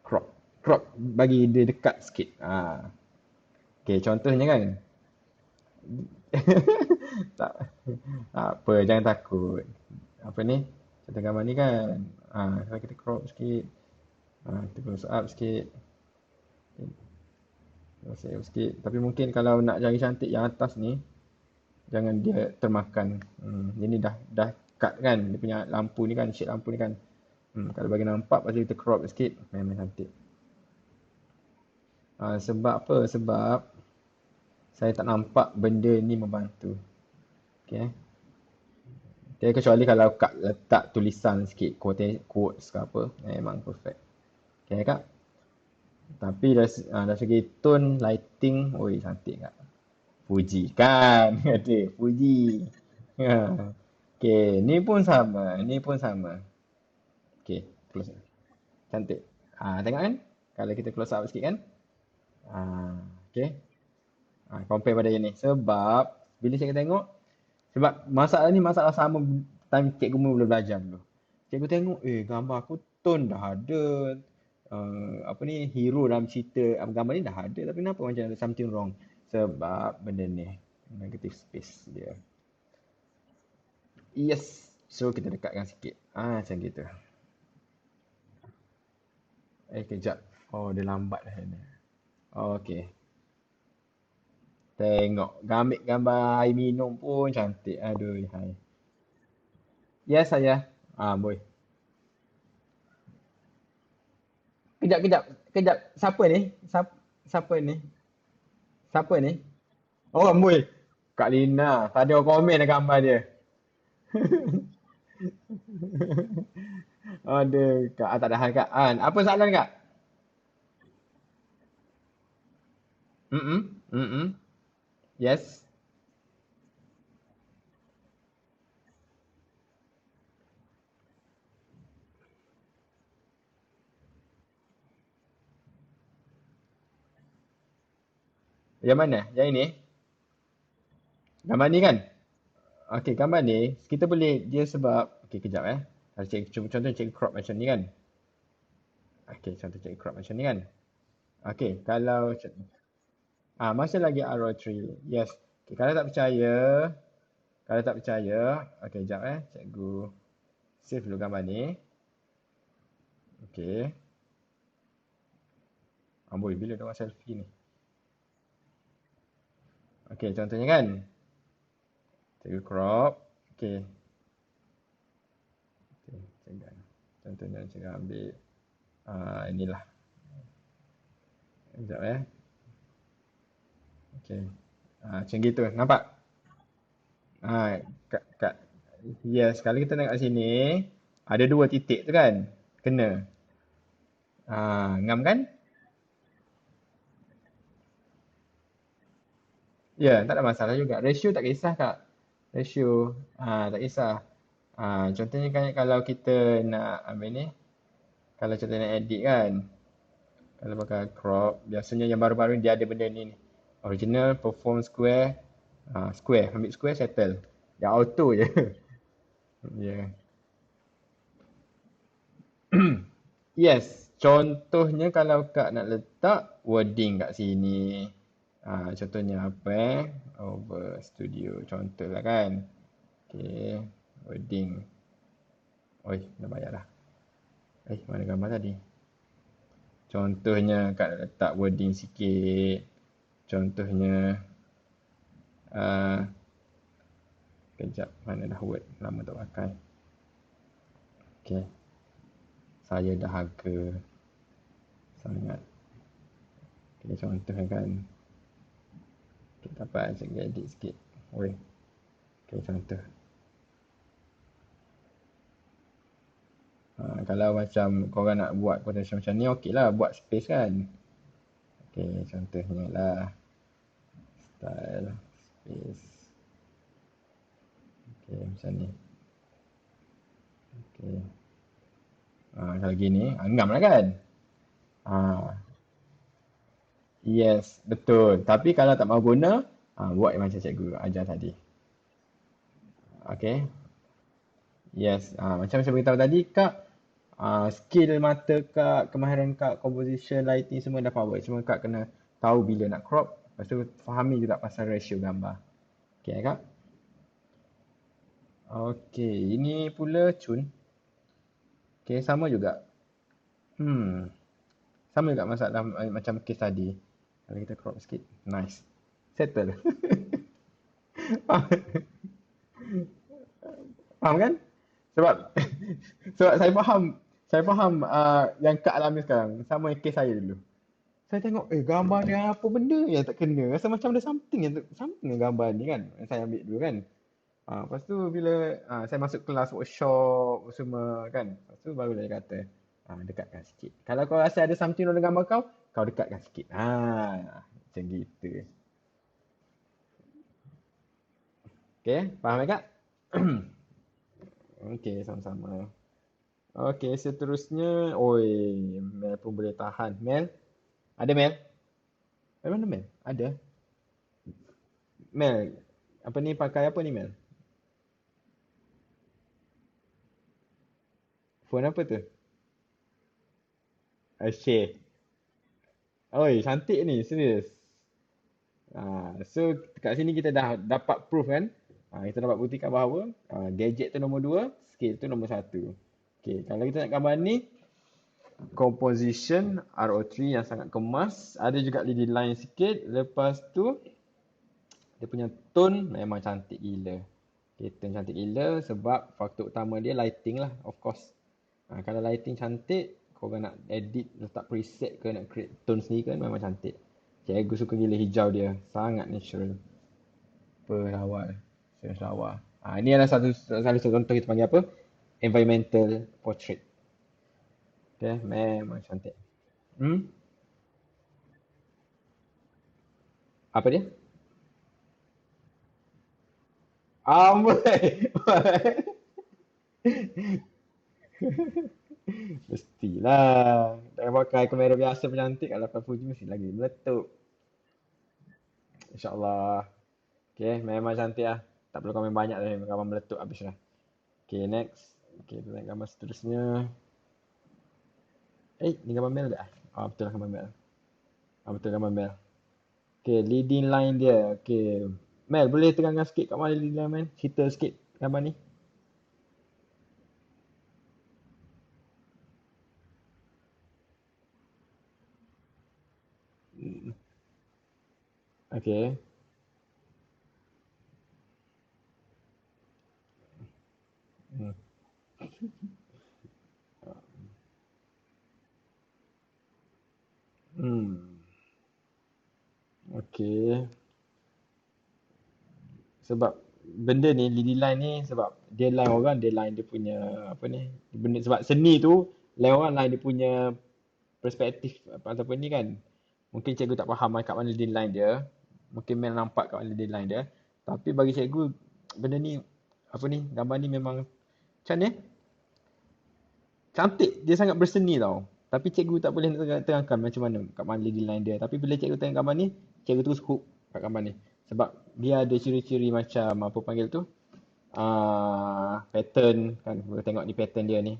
crop. Crop bagi dia dekat sikit. Okay, contohnya kan. Tak, tak apa, jangan takut. Apa ni? Contoh gambar ni kan. Kalau kita crop sikit. Kita close up sikit. Close up sikit. Tapi mungkin kalau nak cari cantik yang atas ni, jangan dia termakan. Ini dah cut kan, dia punya lampu ni kan, shade lampu ni kan. Kalau bagi nampak, lepas tu kita crop sikit, memang cantik. Sebab apa? Sebab saya tak nampak benda ni membantu. Okay. Okay, kecuali kalau Kak letak tulisan sikit, quotes ke apa, memang perfect. Okay Kak? Tapi dari segi tone, lighting, oi cantik Kak. Puji kan? Ada, puji. Ha. Okay, ni pun sama. Okay, close. Cantik. Tengok kan? Kalau kita close up sikit kan? Okay. Compare pada yang ni. Sebab, bila saya tengok, sebab masalah ni masalah sama time cikgu mula belajar dulu. Cikgu tengok, gambar aku tone dah ada. Apa ni, hero dalam cerita, gambar ni dah ada. Tapi kenapa macam ada something wrong? Sebab benda ni, negative space dia. Yes. So, kita dekatkan sikit. Macam gitu. Kejap. Oh, dia lambat dah ni. Okay. Tengok. Ambil gambar air minum pun cantik. Aduh, hai. Yes, saya. Boy. Kejap, kejap. Kejap. Siapa ni? Siapa ni? Siapa ni? Oh, boy. Kak Lina. Tadi orang komen dah gambar dia. Aduh, Kak. Tak ada hal, Kak. Apa soalan, Kak? Mm-mm. Mm-mm. Yes. Yang mana? Yang ini? Gambar ni kan? Okey, gambar ni kita boleh dia sebab okey kejap Kalau contoh cek crop macam ni kan. Okey, contoh cek crop macam ni kan. Okey, masih lagi RO3. Yes. Okay, kalau tak percaya, okey jap cikgu save dulu gambar ni. Okey. Amboi, bila dia buat selfie ni? Okey, contohnya kan. Cikgu crop. Okey. Okey, cikgu. Contohnya cikgu ambil inilah. Sekejap Okey. Macam gitu. Nampak? Kat, yes, kalau kita tengok sini, ada dua titik tu kan? Kena. Ngam kan? Ya, tak ada masalah juga. Ratio tak kisah Kak. Ratio, tak kisah. Contohnya kan kalau kita nak ambil ni, kalau contohnya nak edit kan, kalau pakai crop, biasanya yang baru-baru ni dia ada benda ni. Original, perform square, square, ambil square, settle. Dia auto je. Ya. Yes. Contohnya kalau Kak nak letak wording kat sini. Contohnya apa eh? Over Studio. Contoh lah kan. Okay. Wording. Oi, dah bayar dah. Mana gambar tadi? Contohnya Kak nak letak wording sikit. Contohnya uh, kejap mana dah word lama tak pakai. Okay. Saya dahaga sangat. Okay, contohnya kan. Okay, dapat saya edit sikit. Oi. Okay, contoh. Kalau macam korang nak buat quotation macam ni, okey lah. Buat space kan. Okay, contohnya lah. Style, space. Okay, macam ni. Okay. Kalau gini, ngam lah kan? Yes, betul. Tapi kalau tak mahu guna, buat macam cikgu ajar tadi. Okay. Yes, macam saya beritahu tadi, Kak, skill mata Kak, kemahiran Kak, composition, lighting semua dah power. Cuma Kak kena tahu bila nak crop. Lepas tu fahami juga pasal ratio gambar. Okay, Kak? Okay, ini pula cun. Okay, sama juga. Sama juga masalah macam case tadi. Kalau kita crop sikit, nice. Settle. Faham kan? Sebab sebab saya faham yang Kak alami sekarang sama yang kes saya dulu. Saya tengok gambar dia apa benda yang tak kena. Rasa macam ada something dengan gambar ni kan. Yang saya ambil dulu kan. Lepas tu bila saya masuk kelas workshop semua kan. Lepas tu baru dia kata dekatkan sikit. Kalau kau rasa ada something dalam gambar kau, kau dekatkan sikit. Macam gitu. Okay, faham tak Kak? Okay, sama-sama. Okay, seterusnya. Oi, Mel pun boleh tahan. Mel? Ada Mel? Mana Mel? Ada. Mel, apa ni pakai apa ni Mel? Phone apa tu? Share. Oi, cantik ni, serius. So kat sini kita dah dapat proof kan? Kita dapat buktikan bahawa gadget tu nombor 2, skill tu nombor 1. Okay, kalau kita nak gambar ni, composition RO3 yang sangat kemas, ada juga leading line sikit, lepas tu dia punya tone memang cantik gila. Okay, tone cantik gila sebab faktor utama dia lighting lah, of course. Kalau lighting cantik, korang nak edit, letak preset ke, nak create tone sendiri kan memang cantik. Cikgu suka gila hijau dia, sangat natural. Perawal, serius lawa. Ini adalah satu contoh kita panggil apa? Environmental portrait. Okay, memang cantik. Hmm? Apa dia? Amboi! Mestilah. Jangan pakai kamera biasa pun cantik. Kalau pakai Fuji mesti lagi meletup. InsyaAllah. Okay, memang cantik lah. Tak perlu komen banyak dah. Gambar meletup habis lah. Okay, next. Okay, kita naik gambar seterusnya. Ni gambar Mel tak? Betul lah gambar Mel. Betul gambar Mel. Okay, leading line dia. Okay. Mel, boleh terangkan sikit kat mana leading line Mel? Cerita sikit gambar ni. Okay. Hmm. Hmm. Okay. Sebab benda ni leading line ni sebab dia line orang, dia line dia punya apa ni? Benda sebab seni tu line orang line dia punya perspektif ataupun ni kan. Mungkin cikgu tak faham kat mana leading line dia. Mungkin Mel nampak kat mana leading line dia. Tapi bagi cikgu benda ni apa ni? Gambar ni memang macam ni. Cantik, dia sangat berseni tau. Tapi cikgu tak boleh nak terangkan macam mana kat mana leading line dia. Tapi bila cikgu tengok gambar ni, cikgu terus hook kat gambar ni. Sebab dia ada ciri-ciri macam apa panggil tu? Pattern kan. Boleh tengok ni pattern dia ni.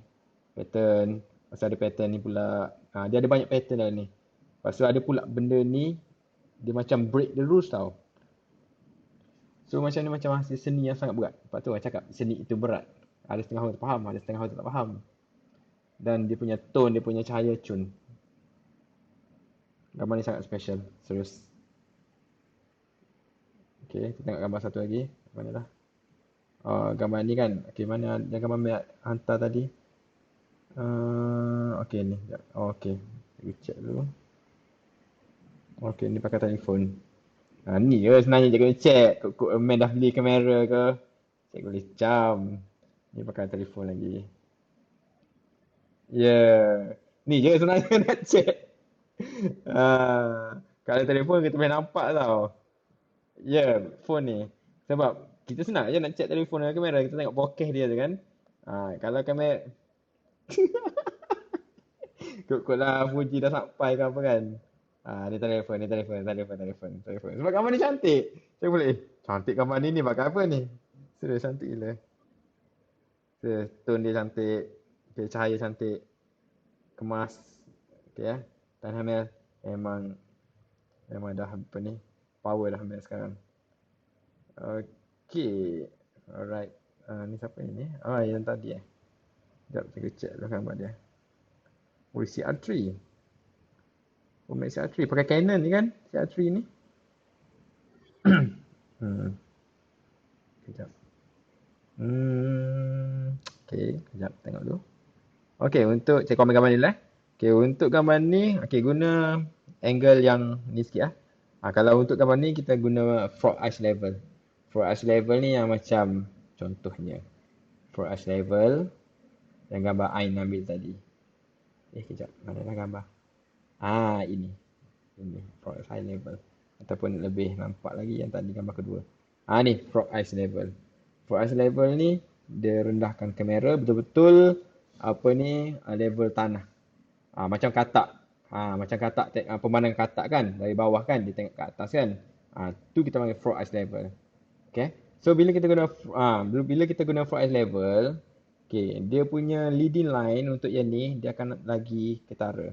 Pattern. Lepas tu ada pattern ni pula. Dia ada banyak pattern dalam ni. Lepas tu ada pula benda ni, dia macam break the rules tau. So macam ni macam hasil seni yang sangat berat. Lepas tu orang cakap seni itu berat. Ada setengah orang tak faham, ada setengah orang tak faham. Dan dia punya tone, dia punya cahaya cun. Gambar ni sangat special. Serius. Okay, kita tengok gambar satu lagi. Mana dah? Gambar ni kan. Okay, mana yang gambar Mek hantar tadi? Okay ni. Okay. Kita check dulu. Okay, ni pakai telefon. Ni ke sebenarnya je kena check. Kok Amen dah beli kamera ke? Check boleh jam. Ni pakai telefon lagi. Yeah. Ni je sebenarnya nak check. Kalau telefon kita boleh nampak tau. Phone ni. Sebab kita senang je nak check telefon dengan kamera. Kita tengok bokeh dia tu kan. Kalau kamera... Kok lah Fuji dah sampai ke apa kan. Ni telefon. Sebab gambar ni cantik. Saya boleh, cantik gambar ni pakai apa ni? Serius cantik gila. Serius, tone dia cantik. Okay, cahaya cantik. Kemas. Okay Dan Hamel memang dah apa ni. Power dah Hamel sekarang. Okay. Alright. Ni siapa ni? Yang tadi Sekejap saya check dulu gambar dia. CR3. Mac CR3. Pakai Canon ni kan? CR3 ni. Sekejap. Okay, sekejap tengok dulu. Okay, untuk saya komen gambar ni lah. Okay, untuk gambar ni, okay, guna angle yang ni sikit lah. Kalau untuk gambar ni, kita guna frog eyes level. Frog eyes level ni yang macam contohnya. Frog eyes level yang gambar Ain ambil tadi. Kejap, mana dah gambar? Ini frog eyes level. Ataupun lebih nampak lagi yang tadi gambar kedua. Ni frog eyes level. Frog eyes level ni dia rendahkan kamera betul-betul apa ni level tanah. Macam katak. Macam katak pemandangan katak kan dari bawah kan dia tengok ke atas kan. Tu kita panggil frog eyes level. Okay. So bila kita guna frog eyes level, okay, dia punya leading line untuk yang ni dia akan lagi ketara.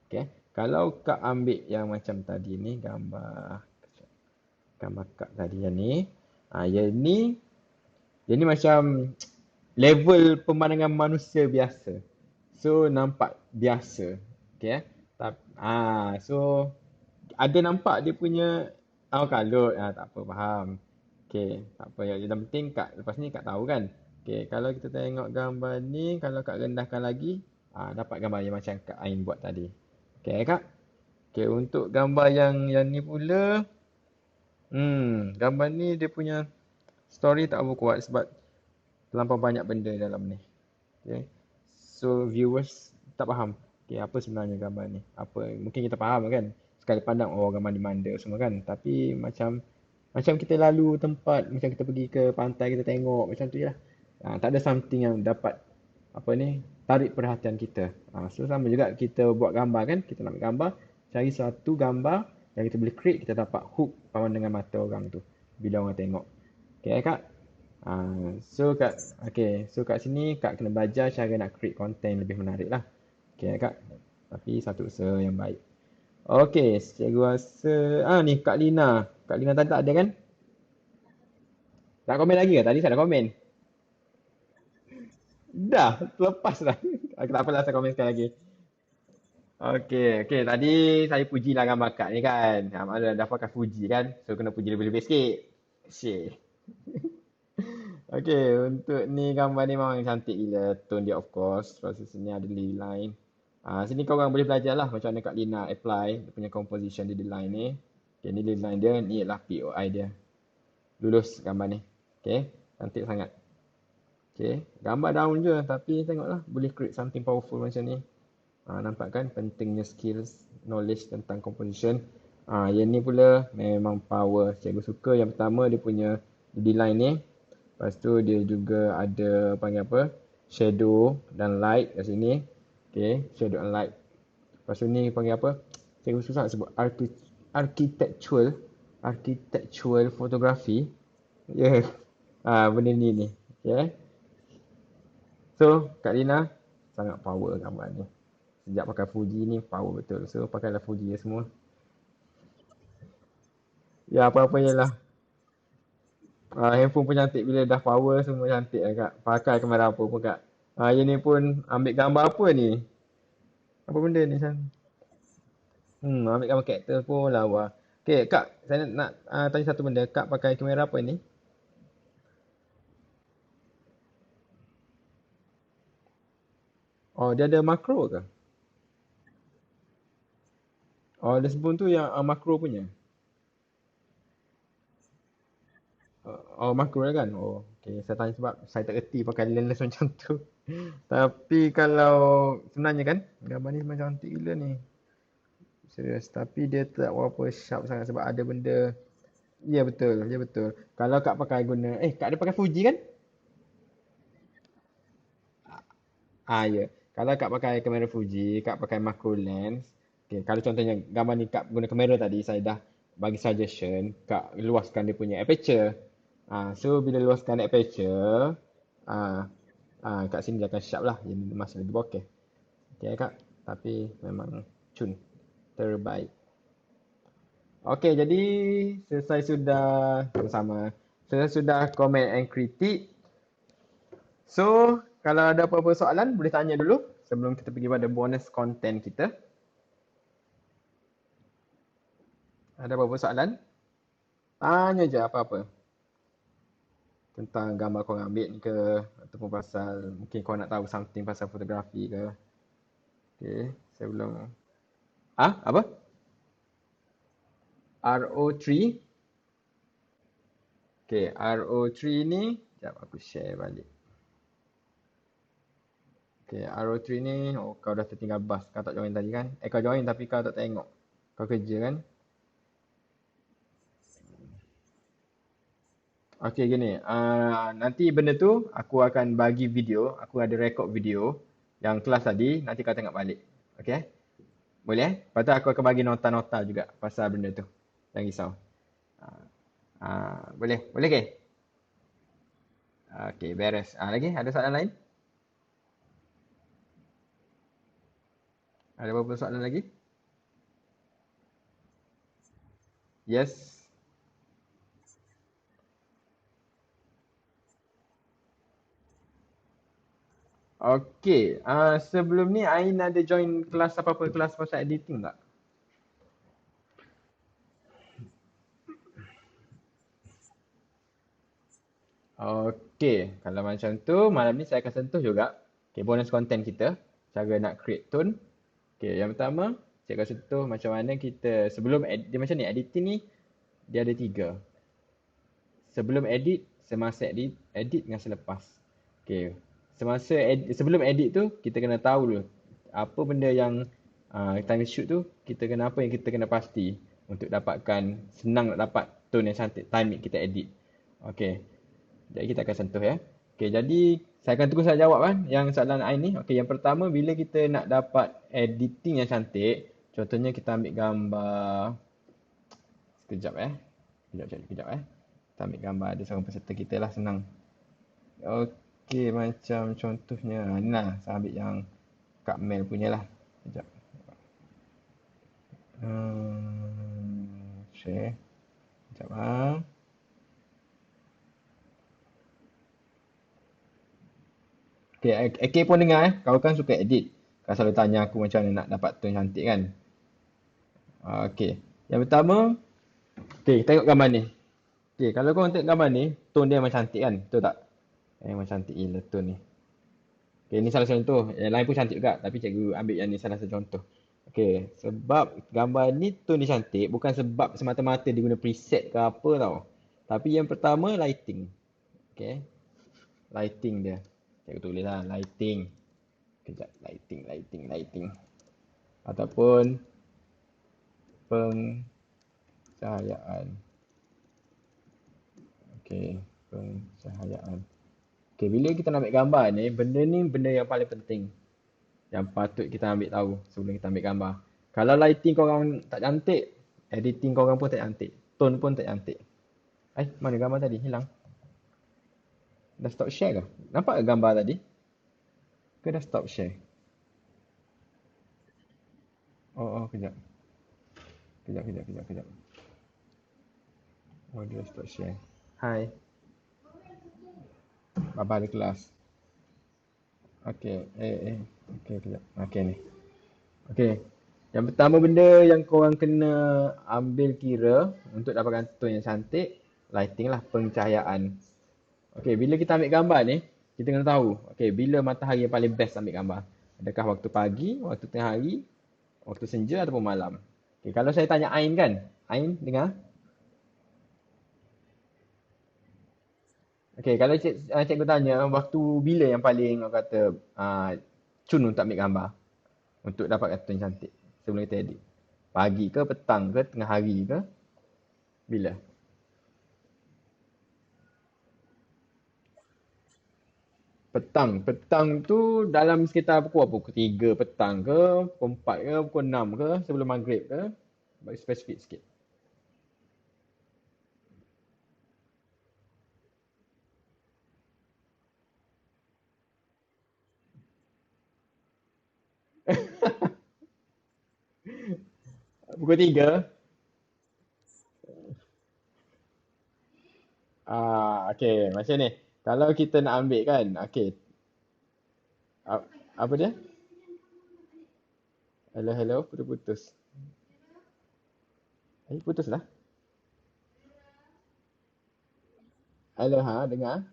Okay. Kalau Kak ambil yang macam tadi ni gambar Kak tadi yang ni, yang ni macam level pemandangan manusia biasa. So nampak biasa. Okay. So ada nampak dia punya kalut. Tak apa, faham. Okay, tak apa. Yang penting Kak lepas ni Kak tahu kan. Okay, kalau kita tengok gambar ni, kalau Kak rendahkan lagi, dapat gambar yang macam Kak Ain buat tadi. Okay Kak. Okay, untuk gambar yang ni pula, gambar ni dia punya story tak apa kuat sebab terlampau banyak benda dalam ni. Okay. So viewers tak faham. Okay, apa sebenarnya gambar ni? Mungkin kita faham kan? Sekali pandang gambar di Manda semua kan. Tapi macam kita lalu tempat, macam kita pergi ke pantai kita tengok macam tu je lah. Tak ada something yang dapat tarik perhatian kita. So sama juga kita buat gambar kan, kita nak ambil gambar, cari satu gambar yang kita boleh create, kita dapat hook pandangan mata orang tu bila orang tengok. Okay Kak? So kat sini Kak kena belajar cara nak create content lebih menarik lah. Okay Kak? Tapi satu usaha yang baik. Okay, saya rasa ni Kak Lina. Kak Lina tadi tak ada kan? Tak komen lagi ke? Tadi saya dah komen. Dah, lepas dah. Tak apalah saya komen sekali lagi. Okay. Tadi saya puji lah gambar Kak ni kan. Mana dah pakai Fuji kan. So kena puji lebih-lebih sikit. Syih. Okay, untuk ni gambar ni memang cantik gila. Tone dia of course. Lepas tu sini ada lily line. Sini kau orang boleh belajar lah macam mana Kak Lina apply dia punya composition di line ni. Okay, ni lily line dia. Ni ialah POI dia. Lulus gambar ni. Okay, cantik sangat. Okay, gambar daun je tapi tengoklah boleh create something powerful macam ni. Nampak kan pentingnya skills, knowledge tentang composition. Yang ni pula memang power. Cikgu suka yang pertama dia punya line ni. Lepas tu dia juga ada panggil apa? Shadow dan light kat sini. Okay, shadow and light. Lepas tu ni panggil apa? Cikgu susah nak sebut architectural photography. Benda ni. Okay. So, Kak Lina, sangat power gambar ni. Sejak pakai Fuji ni power betul. So pakailah Fuji ya semua. Ya apa-apa je lah. Handphone pun cantik bila dah power semua cantik lah kak. Pakai kamera apa pun kak. Yang ni pun ambil gambar apa ni? Apa benda ni San? Ambil gambar karakter pun lawa. Okay kak, saya nak tanya satu benda. Kak pakai kamera apa ni? Oh dia ada makro ke? Oh dia sebelum tu yang makro punya. Oh makro lah kan? Oh okay. Saya tanya sebab saya tak reti pakai lens macam tu. Tapi kalau sebenarnya kan gambar ni memang cantik gila ni. Serius. Tapi dia tak berapa sharp sangat sebab ada benda. Ya betul, ya betul. Kalau kak pakai guna, kak ada pakai Fuji kan? Ya. Kalau kak pakai kamera Fuji, kak pakai macro lens. Okay, kalau contohnya gambar ni kak guna kamera tadi, saya dah bagi suggestion, kak luaskan dia punya aperture. So bila luaskan aperture, ah, kat sini dia akan sharp lah. Jadi masih lagi bokeh. Okay kak, tapi memang cun terbaik. Okay, jadi selesai sudah sama-sama. Selesai sudah comment and kritik. So, kalau ada apa-apa soalan, boleh tanya dulu sebelum kita pergi pada bonus content kita. Ada apa-apa soalan? Tanya je apa-apa. Tentang gambar korang ambil ni ke, ataupun pasal, mungkin kau nak tahu something pasal fotografi ke. Okay, sebelum... Apa? RO3. Okay, RO3 ni, sekejap aku share balik. Okay, RO3 ni, kau dah tertinggal bus. Kau tak join tadi kan? Kau join tapi kau tak tengok. Kau kerja kan? Okay, gini. Nanti benda tu, aku akan bagi video. Aku ada record video yang kelas tadi. Nanti kau tengok balik. Okay? Boleh Lepas tu aku akan bagi nota-nota juga pasal benda tu. Jangan risau. Boleh? Boleh ke? Okay, beres. Lagi? Ada soalan lain? Ada beberapa soalan lagi? Yes. Okay. Sebelum ni, Ain ada join kelas apa-apa kelas pasal editing tak? Okay. Kalau macam tu, malam ni saya akan sentuh juga. Okay, bonus content kita. Cara nak create tone. Okay, yang pertama, saya akan sentuh macam mana kita, sebelum dia macam ni, editing ni, dia ada tiga. Sebelum edit, semasa edit dengan selepas. Okay. Sebelum edit tu, kita kena tahu dulu apa benda yang time shoot tu, apa yang kita kena pasti untuk dapatkan, senang nak dapat tone yang cantik time kita edit. Okay. Jadi kita akan sentuh ya. Okay, jadi saya akan terus jawab kan yang soalan Ain ni. Okay, yang pertama bila kita nak dapat editing yang cantik, contohnya kita ambil gambar sekejap Sekejap. Kita ambil gambar ada seorang peserta kita lah, senang. Okey, macam contohnya ni lah, saya ambil yang Kak Mel punya lah. Sekejap. Share. Sekejap Okay, AK pun dengar kau kan suka edit. Kau selalu tanya aku macam mana nak dapat tone cantik kan. Okay, yang pertama, okay, tengok gambar ni. Okay, kalau kau tengok gambar ni, tone dia memang cantik kan, betul tak? Memang cantik gila tone ni. Okay, ni salah satu contoh. Yang lain pun cantik juga, tapi cikgu ambil yang ni salah satu contoh. Okay, sebab gambar ni tone dia cantik, bukan sebab semata-mata dia guna preset ke apa tau. Tapi yang pertama, lighting. Okay, lighting dia. Cikgu tulis lah, lighting. Kejap, lighting. Ataupun pencahayaan. Okay, pencahayaan. Okay, bila kita nak ambil gambar ni, benda ni benda yang paling penting. Yang patut kita ambil tahu sebelum kita ambil gambar. Kalau lighting korang tak cantik, editing korang pun tak cantik. Tone pun tak cantik. Mana gambar tadi? Hilang. Dah stop share ke? Nampak ke gambar tadi? Ke dah stop share? Kejap. Kejap. Audio start share. Hai. Baba di kelas. Okey. Okey, kejap. Okey ni. Okey. Yang pertama benda yang korang kena ambil kira untuk dapatkan tone yang cantik, lighting lah, pencahayaan. Okey, bila kita ambil gambar ni, kita kena tahu, okey, bila matahari yang paling best ambil gambar. Adakah waktu pagi, waktu tengah hari, waktu senja ataupun malam. Okey, kalau saya tanya Ain kan? Ain dengar? Okey, kalau cikgu tanya waktu bila yang paling orang kata cun untuk ambil gambar untuk dapatkan tone yang cantik sebelum kita edit. Pagi ke, petang ke, tengah hari ke? Bila? Petang tu dalam sekitar pukul apa? Pukul 3 petang ke? Pukul 4 ke? Pukul 6 ke? Sebelum maghrib ke? Bagi spesifik sikit. Pukul 3. Okey, macam ni. Kalau kita nak ambil kan, okey. Apa dia? Hello, putus-putus. Putus lah. Hello, dengar?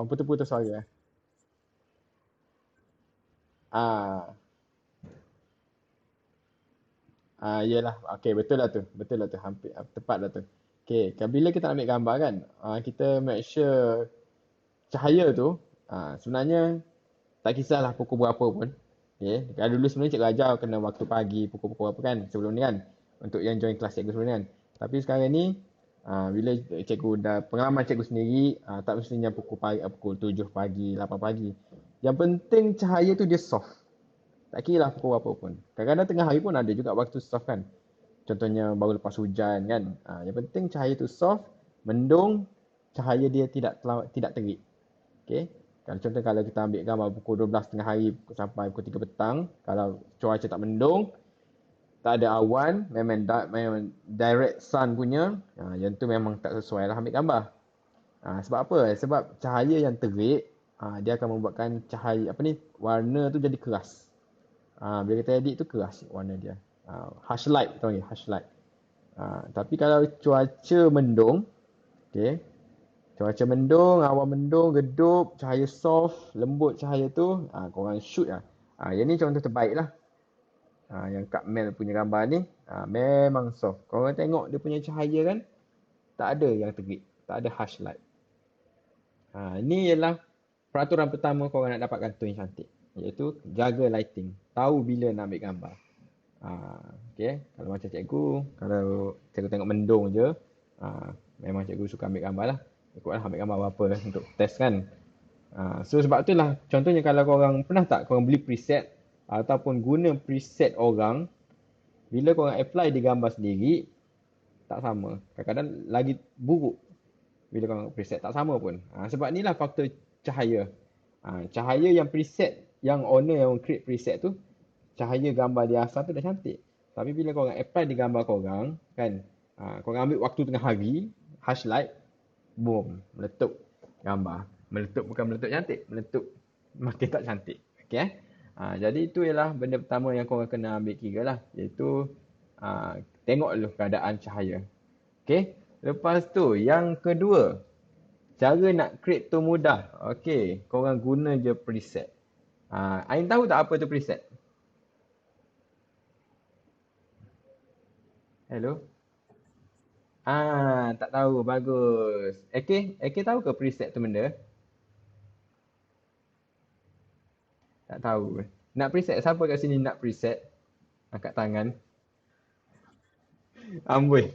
Putus-putus suara. Ah, Yelah. Okey, betul lah tu. Hampir tepat lah tu. Okey, bila kita ambil gambar kan, kita make sure cahaya tu sebenarnya tak kisahlah pukul berapa pun. Okay. Kalau dulu sebenarnya cikgu ajar kena waktu pagi pukul-pukul apa kan sebelum ni kan. Untuk yang join kelas cikgu sebelum ni kan. Tapi sekarang ni bila cikgu dah pengalaman cikgu sendiri tak mestinya pukul 7 pagi, 8 pagi. Yang penting cahaya tu dia soft. Tak kira lah pukul berapa pun. Kadang-kadang tengah hari pun ada juga waktu soft kan. Contohnya baru lepas hujan kan. Yang penting cahaya tu soft, mendung, cahaya dia tidak terik. Okay. Kalau kita ambil gambar pukul 12 tengah hari sampai pukul 3 petang, kalau cuaca tak mendung, tak ada awan, memang direct sun punya, yang tu memang tak sesuai lah ambil gambar. Sebab apa? Sebab cahaya yang terik, dia akan membuatkan cahaya, warna tu jadi keras. Bila kita edit tu keras warna dia. Harsh light, tahu ni, harsh light. Tapi kalau cuaca mendung, okay, cuaca mendung, awan mendung, redup, cahaya soft, lembut cahaya tu, korang shoot lah. Yang ni contoh terbaik lah. Yang Kak Mel punya gambar ni, memang soft. Korang tengok dia punya cahaya kan, tak ada yang terik, tak ada harsh light. Ini ialah peraturan pertama korang nak dapatkan tone yang cantik. Iaitu jaga lighting. Tahu bila nak ambil gambar. Okay. Kalau macam cikgu, kalau cikgu tengok mendung je, memang cikgu suka ambil gambar lah. Ikutlah ambil gambar apa untuk test kan. So sebab tu lah, contohnya kalau korang pernah tak korang beli preset ataupun guna preset orang, bila korang apply di gambar sendiri, tak sama. Kadang-kadang lagi buruk bila korang preset, tak sama pun. Sebab ni lah faktor cahaya. Cahaya yang preset, yang owner yang create preset tu, cahaya gambar dia asal tu dah cantik. Tapi bila korang apply di gambar korang, kan, korang ambil waktu tengah hari, harsh light, boom, meletup gambar. Meletup bukan meletup cantik, meletup makin tak cantik. Okay, jadi itu ialah benda pertama yang korang kena ambil kira lah, iaitu tengok dulu keadaan cahaya. Okay, lepas tu yang kedua, cara nak create tu mudah. Okay, korang guna je preset. Ain tahu tak apa tu preset? Hello? Tak tahu. Bagus. AK tahu ke preset tu benda? Tak tahu. Nak preset? Siapa kat sini nak preset? Angkat tangan. Amboi.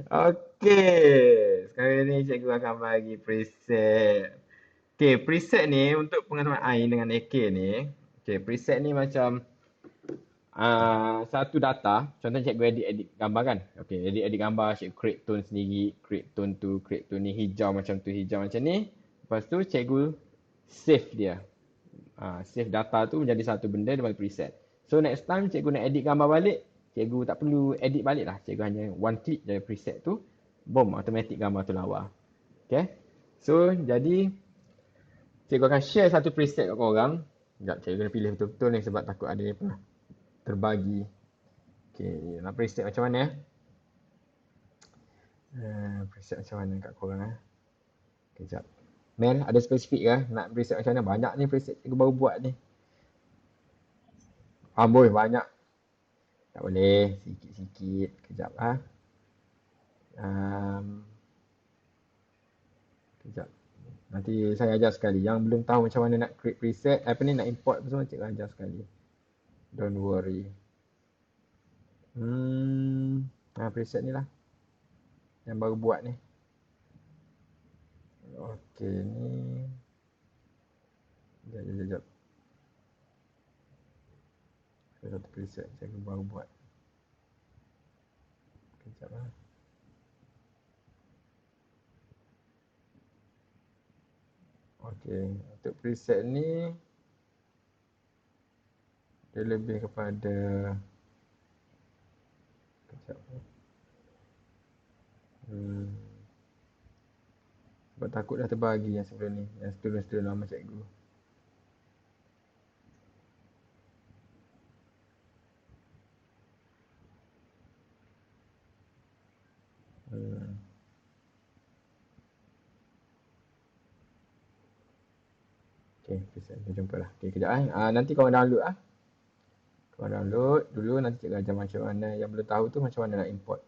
Okey. Sekarang ni cikgu akan bagi preset. Okey, preset ni untuk pengetahuan Ain dengan AK ni. Okey, preset ni macam satu data. Contohnya cikgu edit gambar kan. Okey, edit gambar, cikgu create tone sendiri. Create tone tu, create tone ni hijau macam tu, hijau macam ni. Lepas tu cikgu save dia. Save data tu menjadi satu benda dia bagi preset. So next time cikgu nak edit gambar balik, cikgu tak perlu edit balik lah. Cikgu hanya one click je preset tu, boom, automatic gambar tu lawa. Okay. So jadi cikgu akan share satu preset kat korang. Sekejap, cikgu kena pilih betul-betul ni sebab takut ada yang pernah terbagi. Okay, nak preset macam mana? Preset macam mana kat korang? Kejap. Mel, ada spesifik ke? Nak preset macam mana? Banyak ni preset cikgu baru buat ni. Amboi, banyak. Tak boleh. Sikit-sikit. Kejap ah. Kejap. Nanti saya ajar sekali. Yang belum tahu macam mana nak create preset, apa ni nak import apa semua, cikgu ajar sekali. Don't worry. Preset ni lah. Yang baru buat ni. Okey, ni. Sekejap. Satu preset cikgu baru buat. Kejap lah. Okey, untuk preset ni dia lebih kepada kejap. Sebab takut dah terbagi yang sebelum ni, yang student-student lama cikgu. Okay, kita jumpa lah. Okay, kejap nanti korang download lah. Korang download dulu, nanti cikgu ajar macam mana. Yang belum tahu tu macam mana nak import.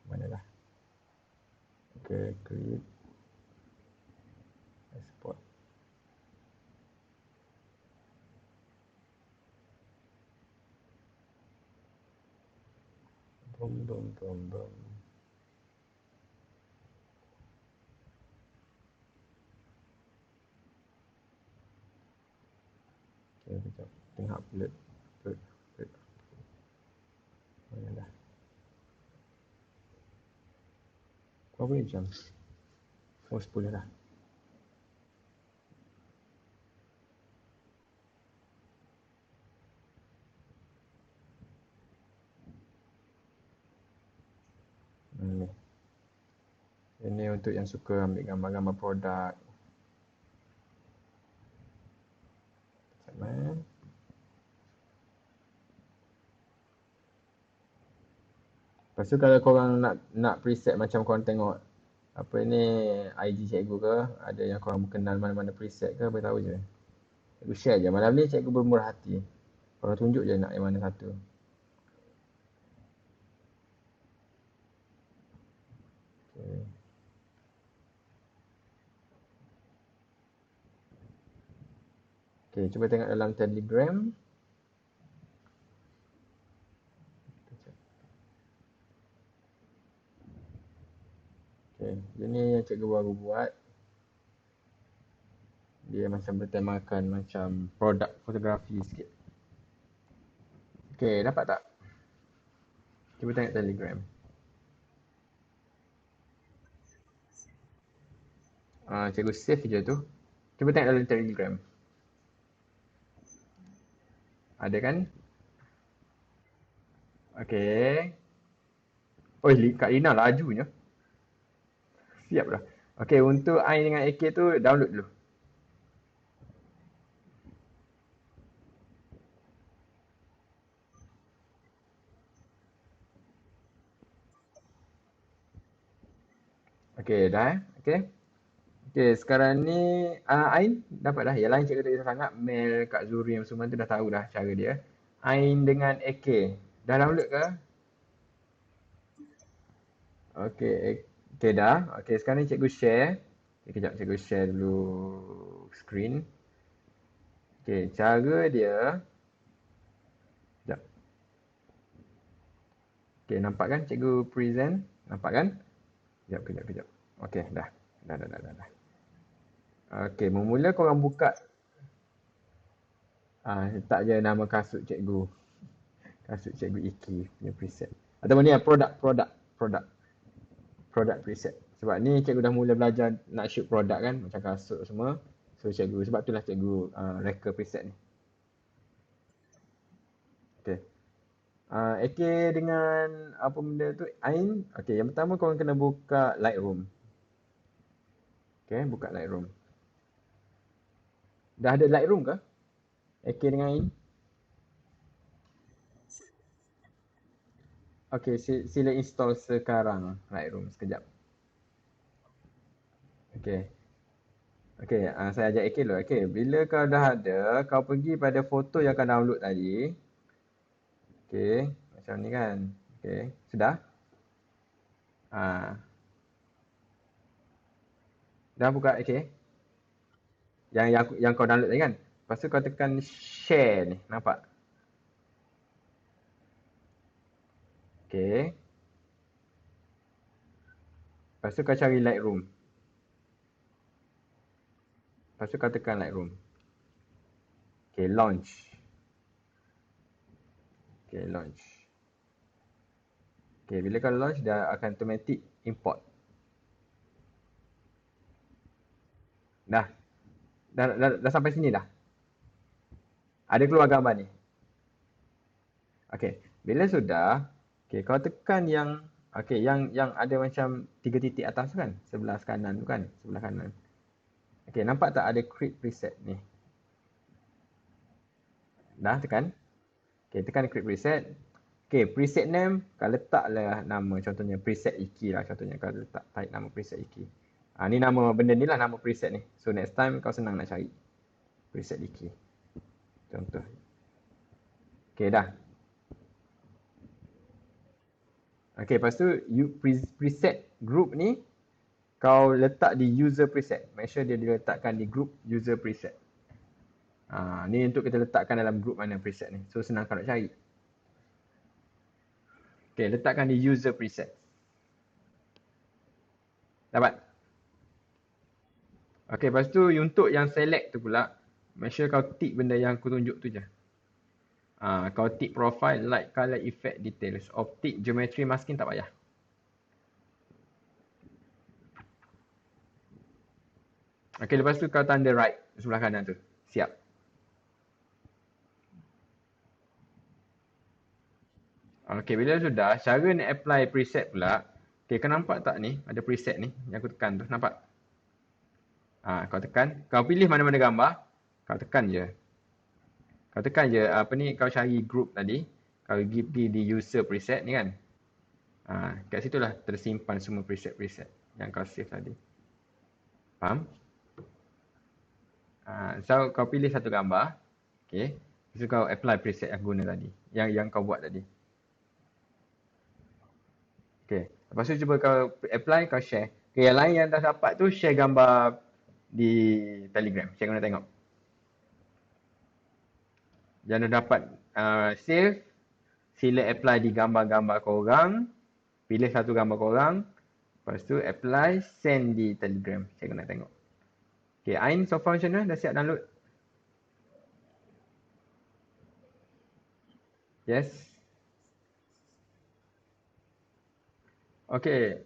Mana lah. Okay, create. Export. Bom. Okay, kejap. Tengah upload. Mana dah. Berapa jam? 10 dah. Ni. Ini untuk yang suka ambil gambar-gambar produk. Sama. Lepas tu kalau korang nak preset macam korang tengok apa ni IG cikgu ke, ada yang korang kenal mana-mana preset ke, beritahu je. Cikgu share je. Malam ni cikgu bermurah hati. Korang tunjuk je nak yang mana satu. Okay. Okay, cuba tengok dalam Telegram. Okay, ini yang cikgu baru buat. Dia macam bertemakan macam produk fotografi sikit. Okay, dapat tak? Cuba tengok Telegram. Cikgu save je tu. Cuba tengok dalam Telegram. Ada kan? Okay. Oh, Kak Lina lajunya. Siap dah. Okay, untuk I dengan AK tu download dulu. Okay, dah Okay. Okay, sekarang ni Ain dapat dah. Yang lain cikgu tak kisah sangat. Mel, Kak Zuri yang semua tu dah tahu dah cara dia. Ain dengan AK. Dah download ke? Okay, okay dah. Okay, sekarang ni cikgu share. Okay, kejap cikgu share dulu screen. Okay, cara dia. Kejap. Okay, nampak kan cikgu present? Nampak kan? Kejap. Okay, dah. Dah. Okay, memula korang buka. Letak je nama kasut cikgu. Kasut cikgu Iki punya preset. Ataupun ni produk preset. Sebab ni cikgu dah mula belajar nak shoot produk kan, macam kasut semua. So cikgu, sebab itulah cikgu reka preset ni. Okay. AK dengan apa benda tu, Ain. Okay, yang pertama korang kena buka Lightroom. Okay, buka Lightroom. Dah ada Lightroom ke? AK dengan Ain? Okay, sila install sekarang Lightroom sekejap. Okay. Okay, saya ajak AK dulu. Okay, bila kau dah ada, kau pergi pada foto yang kau download tadi. Okay, macam ni kan. Okay, sudah? Ah, dah buka AK? Yang kau download tadi kan? Lepas tu kau tekan share ni, nampak? Okay. Lepas tu kau cari Lightroom. Lepas tu kau tekan Lightroom. Okay, launch. Okay, launch. Okay, bila kau launch, dia akan automatic import. Dah. Dah sampai sini dah. Ada keluar gambar ni. Okay, bila sudah, okay, kau tekan yang, okay, yang ada macam 3 titik atas kan? Sebelah kanan tu kan? Sebelah kanan. Okay, nampak tak ada create preset ni? Dah tekan? Okay, tekan create preset. Okay, preset name, kau letaklah nama, contohnya preset Iki lah, contohnya kau letak type nama preset Iki. Ni nama benda ni lah, nama preset ni. So next time kau senang nak cari. Preset Iki. Contoh. Okay, dah. Okay, lepas tu preset group ni kau letak di user preset. Make sure dia diletakkan di group user preset. Ni untuk kita letakkan dalam group mana preset ni. So senang kau nak cari. Okay, letakkan di user preset. Dapat? Okay, lepas tu untuk yang select tu pula, make sure kau tick benda yang aku tunjuk tu je. Kau tick profile, light, color, effect, details. Optic, geometry, masking tak payah. Okay, lepas tu kau tanda right sebelah kanan tu. Siap. Okay, bila sudah, cara nak apply preset pula. Okay, kau nampak tak ni? Ada preset ni yang aku tekan tu. Nampak? Kau tekan. Kau pilih mana-mana gambar. Kau tekan je. Kau tekan je apa ni, kau cari group tadi. Kau pergi di user preset ni kan. Kat situlah tersimpan semua preset-preset yang kau save tadi. Faham? So kau pilih satu gambar. Okay. Lepas tu kau apply preset yang guna tadi. Yang kau buat tadi. Okay. Lepas tu cuba kau apply, kau share. Okay, yang lain yang dah dapat tu share gambar di Telegram. Saya nak tengok. Yang dah dapat save, sila apply di gambar-gambar korang. Pilih satu gambar korang. Lepas tu apply, send di Telegram. Saya nak tengok. Okay, Ain so far macam mana? Dah siap download? Yes? Okay.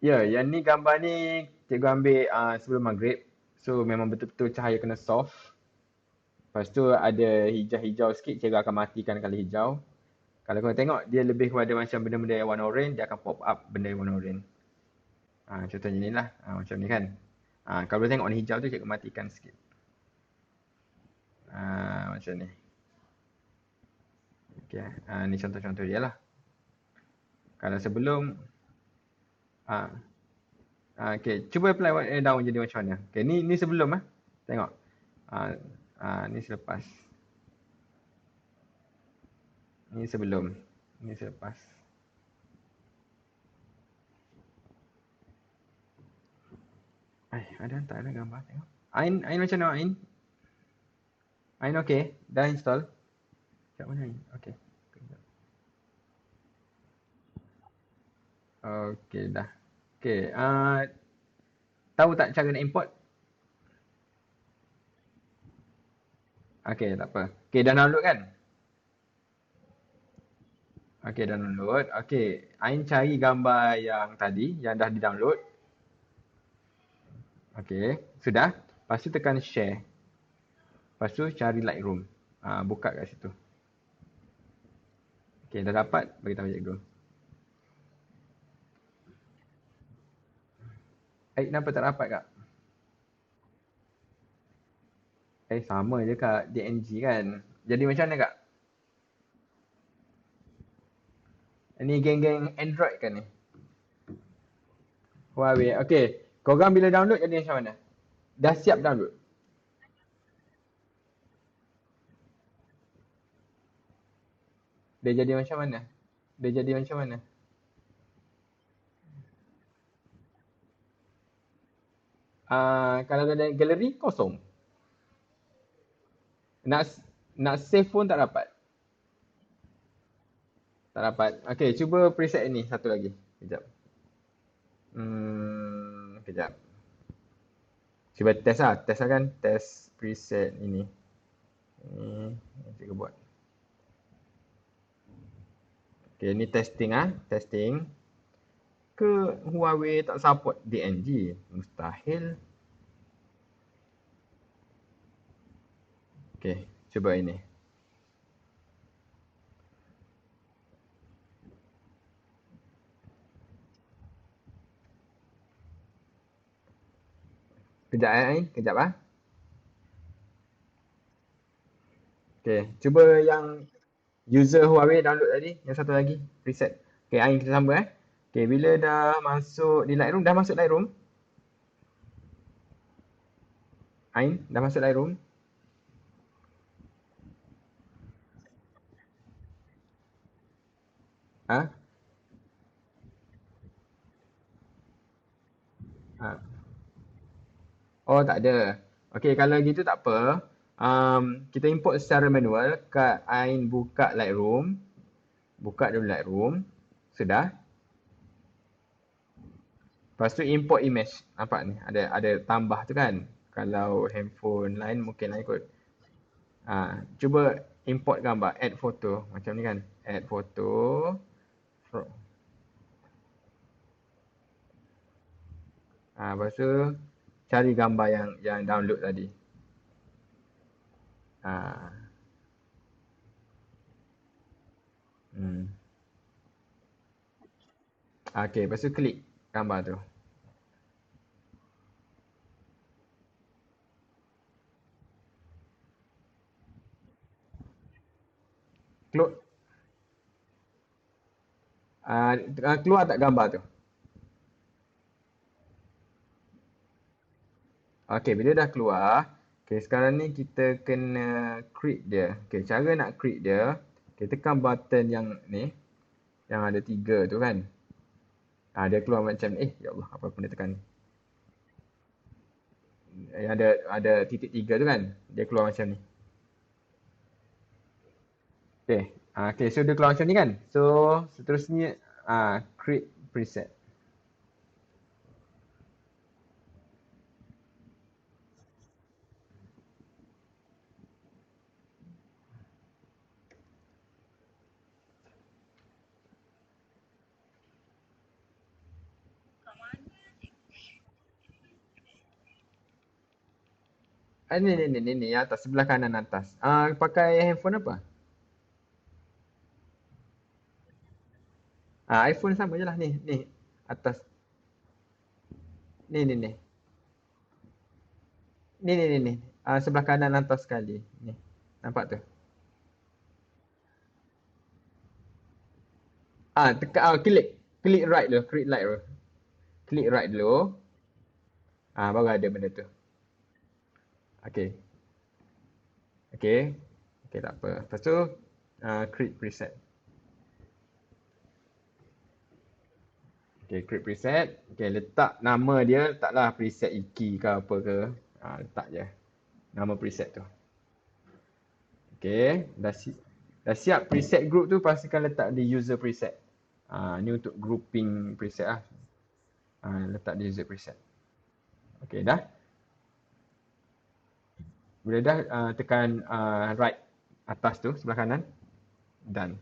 Ya, yang ni gambar ni cikgu ambil sebelum maghrib. So memang betul-betul cahaya kena soft. Lepas tu ada hijau-hijau sikit, cikgu akan matikan kali hijau. Kalau kau tengok, dia lebih kepada macam benda-benda yang warna orange, dia akan pop up benda yang warna orange. Contohnya ni lah, macam ni kan. Kalau boleh tengok warna hijau tu, cikgu matikan sikit. Macam ni. Okay, ni contoh-contoh dia lah. Kalau sebelum, okay, cuba apply down jadi macam mana. Okay, ni sebelum tengok. Ni selepas. Ni sebelum. Ni selepas. Ada tak ada gambar tengok. Ain macam mana Ain? Ain okey? Dah install? Kat mana Ain? Okey. Okey dah. Okey, tahu tak cara nak import? Okey, tak apa. Okey, dah download kan? Okey, dah download. Okey, Ain cari gambar yang tadi, yang dah di-download. Okey, sudah. Lepas tu tekan share. Lepas tu cari Lightroom. Buka kat situ. Okey, dah dapat, bagi tahu cikgu. Kenapa tak dapat kak? Sama je kak, DNG kan. Jadi macam mana kak? Ini geng-geng Android kan ni? Huawei. Okey, korang bila download jadi macam mana? Dah siap download? Dia jadi macam mana? Dia jadi macam mana? Kalau ada galeri, kosong. Nak nak save pun tak dapat. Tak dapat. Okey, cuba preset ini satu lagi. Kejap. Kejap. Cuba test lah. Test lah kan. Test preset ini. Ini cikgu buat. Okey, ini testing ah. Testing. Ke Huawei tak support DNG? Mustahil. Okey, cuba ini. Kejap kejap ah. Okey, cuba yang user Huawei download tadi, yang satu lagi preset. Okey, Ain kita sambung eh. Okey, bila dah masuk di Lightroom, dah masuk Lightroom? Ain, dah masuk Lightroom? Ha? Ha. Oh, tak ada. Okey, kalau gitu tak apa. Kita import secara manual. Kat Ain buka Lightroom. Buka dulu Lightroom. Sudah. Lepas tu import image. Nampak ni? Ada tambah tu kan? Kalau handphone lain mungkin lain kot. Cuba import gambar. Add photo. Macam ni kan? Add photo. Lepas tu cari gambar yang download tadi. Ah, hmm. Okey, lepas tu klik gambar tu. Keluar, keluar tak gambar tu? Okey, bila dah keluar, okey sekarang ni kita kena create dia. Okey, cara nak create dia, kita tekan button yang ni, yang ada tiga tu kan. Dia keluar macam ni. Ya Allah, apa pun dia tekan ni. Yang ada titik tiga tu kan. Dia keluar macam ni. Okey. Okey, so dia keluar macam ni kan. So, seterusnya create preset. Ni atas sebelah kanan atas. Pakai handphone apa? iPhone sama je lah ni atas. Ni. Ni. Sebelah kanan atas sekali. Ni. Nampak tu? Tekan klik. Klik right dulu, klik right dulu. Klik right dulu. Baru ada benda tu. Okey. Okey. Okey tak apa. Lepas tu create preset. Okey, create preset. Okey, letak nama dia, letaklah preset Iki ke apa ke. Letak je nama preset tu. Okey, dah siap preset group tu, pastikan letak di user preset. Ni untuk grouping preset lah. Letak di user preset. Okey, dah. Bila dah, tekan right atas tu, sebelah kanan. Done.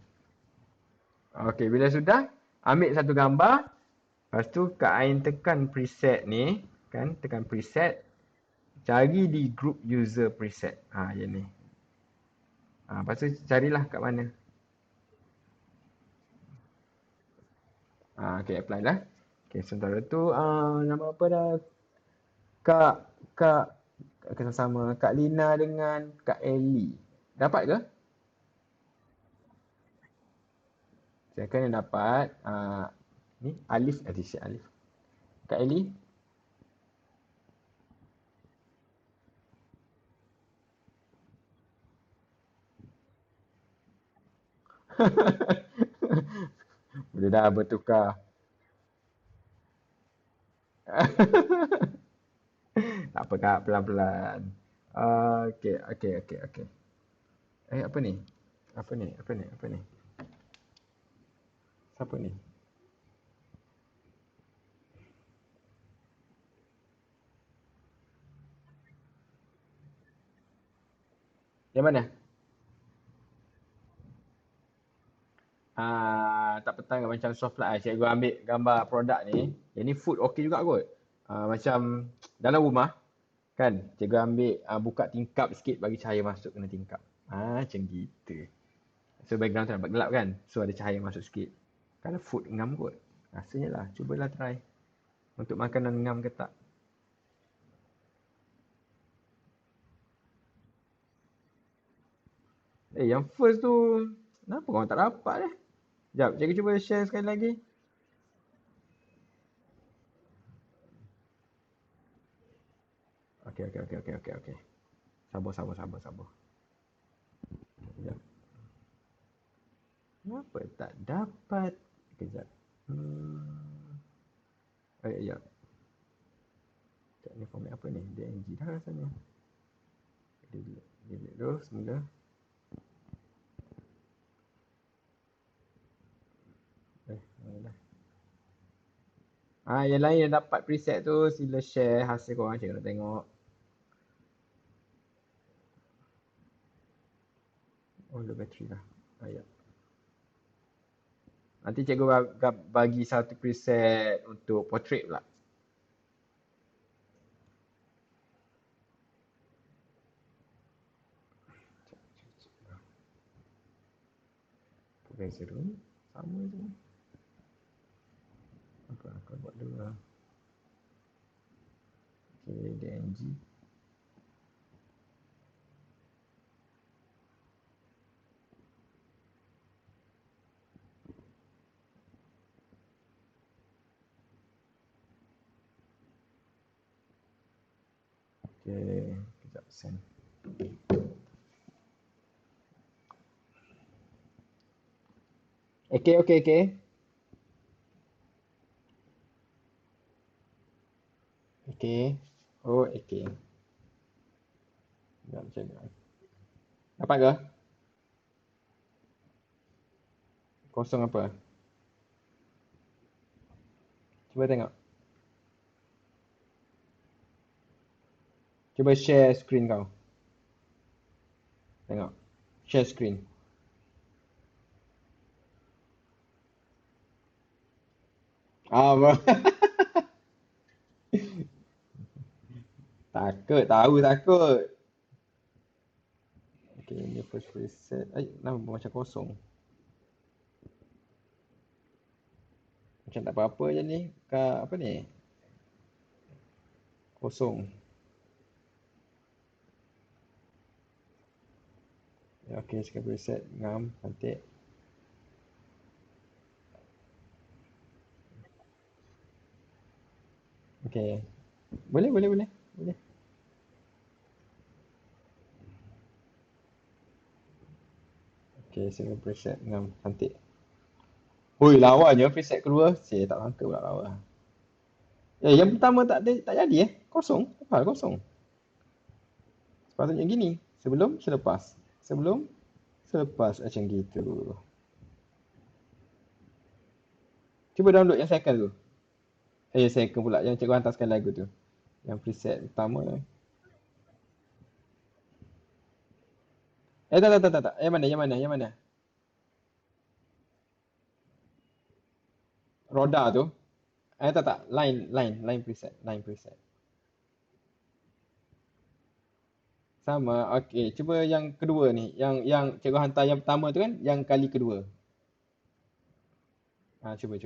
Okey, bila sudah, ambil satu gambar. Lepas tu Kak Ain tekan preset ni. Kan, tekan preset. Cari di group user preset. Yang ni. Lepas tu carilah kat mana. Okey, apply lah. Okey, sementara tu nama apa dah? Kak Kak sama Kak Lina dengan Kak Ellie. Dapat ke? Saya kan yang dapat ni Alif si Alif. Kak Ellie. Boleh dah bertukar. Tak apa Kak, pelan-pelan. Okey, okey, okey, okey. Apa ni? Apa ni? Apa ni? Apa ni? Siapa ni? Yang mana? Tak petang macam soft lah. Cikgu ambil gambar produk ni. Yang ni food okey juga kot. Macam dalam rumah kan. Cikgu ambil buka tingkap sikit bagi cahaya masuk kena tingkap. Macam gitu. So background tu nampak gelap kan. So ada cahaya masuk sikit. Kalau food ngam kot. Rasanya lah. Cubalah try. Untuk makanan ngam ke tak. Yang first tu. Kenapa korang tak dapat eh? Sekejap. Cikgu cuba share sekali lagi. Okey, okey, okey, okey, okey, okey. Sabar, sabar, sabar, sabar. Sekejap. Kenapa tak dapat? Kejap. Ya. Sekejap ni format apa ni? DNG dah rasanya. Delete dulu semula. Mana dah. Yang lain yang dapat preset tu sila share hasil korang, cikgu nak tengok. Low battery lah. Ya. Nanti cikgu bagi satu preset untuk portrait pula. Progressor tu sama je. Aku buat dulu lah. Okay, DNG. Okay, kejap send. Okay, okay, okay. Okay. Oh, okay. Sekejap, cikgu. Dapat ke? Kosong apa? Cuba tengok. Cuba share screen kau. Tengok. Share screen. Bro. Takut, tahu takut. Okay, ini first preset. Nampak macam kosong. Macam tak apa-apa je ni. Apa ni? Kosong. Ya, okay, sekarang preset. Ngam, cantik. Okay. Boleh, boleh, boleh. Boleh. Okay, sekarang preset. Ngam, cantik. Hui, lawanya preset keluar. Saya tak sangka pula lawa. Yang pertama tak jadi Kosong. Apa kosong? Sepatutnya gini. Sebelum, selepas. Sebelum, selepas. Macam gitu. Cuba download yang second tu. Second pula. Yang cikgu hantar lagu tu. Yang preset pertama. Tak. Yang mana? Yang mana? roda tu. Tak, line preset, line preset. Sama. Okey, cuba yang kedua ni, yang cikgu hantar yang pertama tu kan, yang kali kedua. Cuba.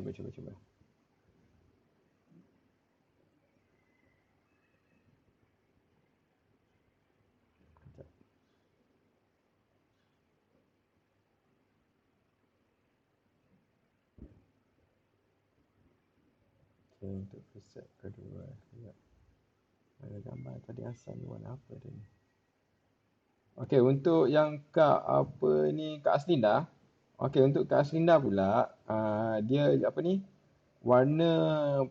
Okey, untuk preset kedua. Sekejap. Ada gambar tadi asal ni warna apa dia ni? Okey, untuk yang Kak apa ni, Kak Aslinda. Okey, untuk Kak Aslinda pula, dia apa ni? Warna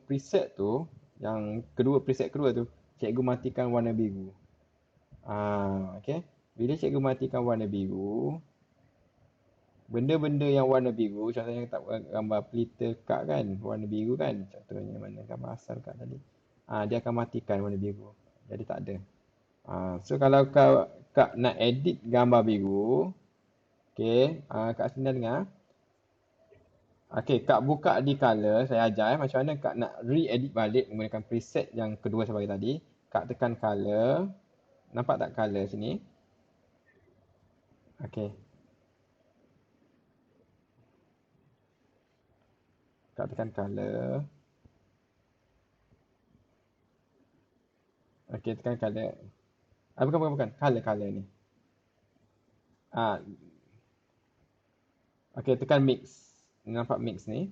preset tu, yang kedua preset kedua tu, cikgu matikan warna biru. Okey. Bila cikgu matikan warna biru, benda-benda yang warna biru, contohnya tak gambar pelita kak kan, warna biru kan, contohnya mana gambar asal kak tadi. Dia akan matikan warna biru. Jadi tak ada. So kalau kak nak edit gambar biru, okey, Kak Sinda dengar. Okey, kak buka di color, saya ajar macam mana kak nak re-edit balik menggunakan preset yang kedua saya bagi tadi. Kak tekan color. Nampak tak color sini? Okey, kak tekan color. Okey, tekan color. Bukan. Color ni. Ah, okey, tekan mix. Nampak mix ni?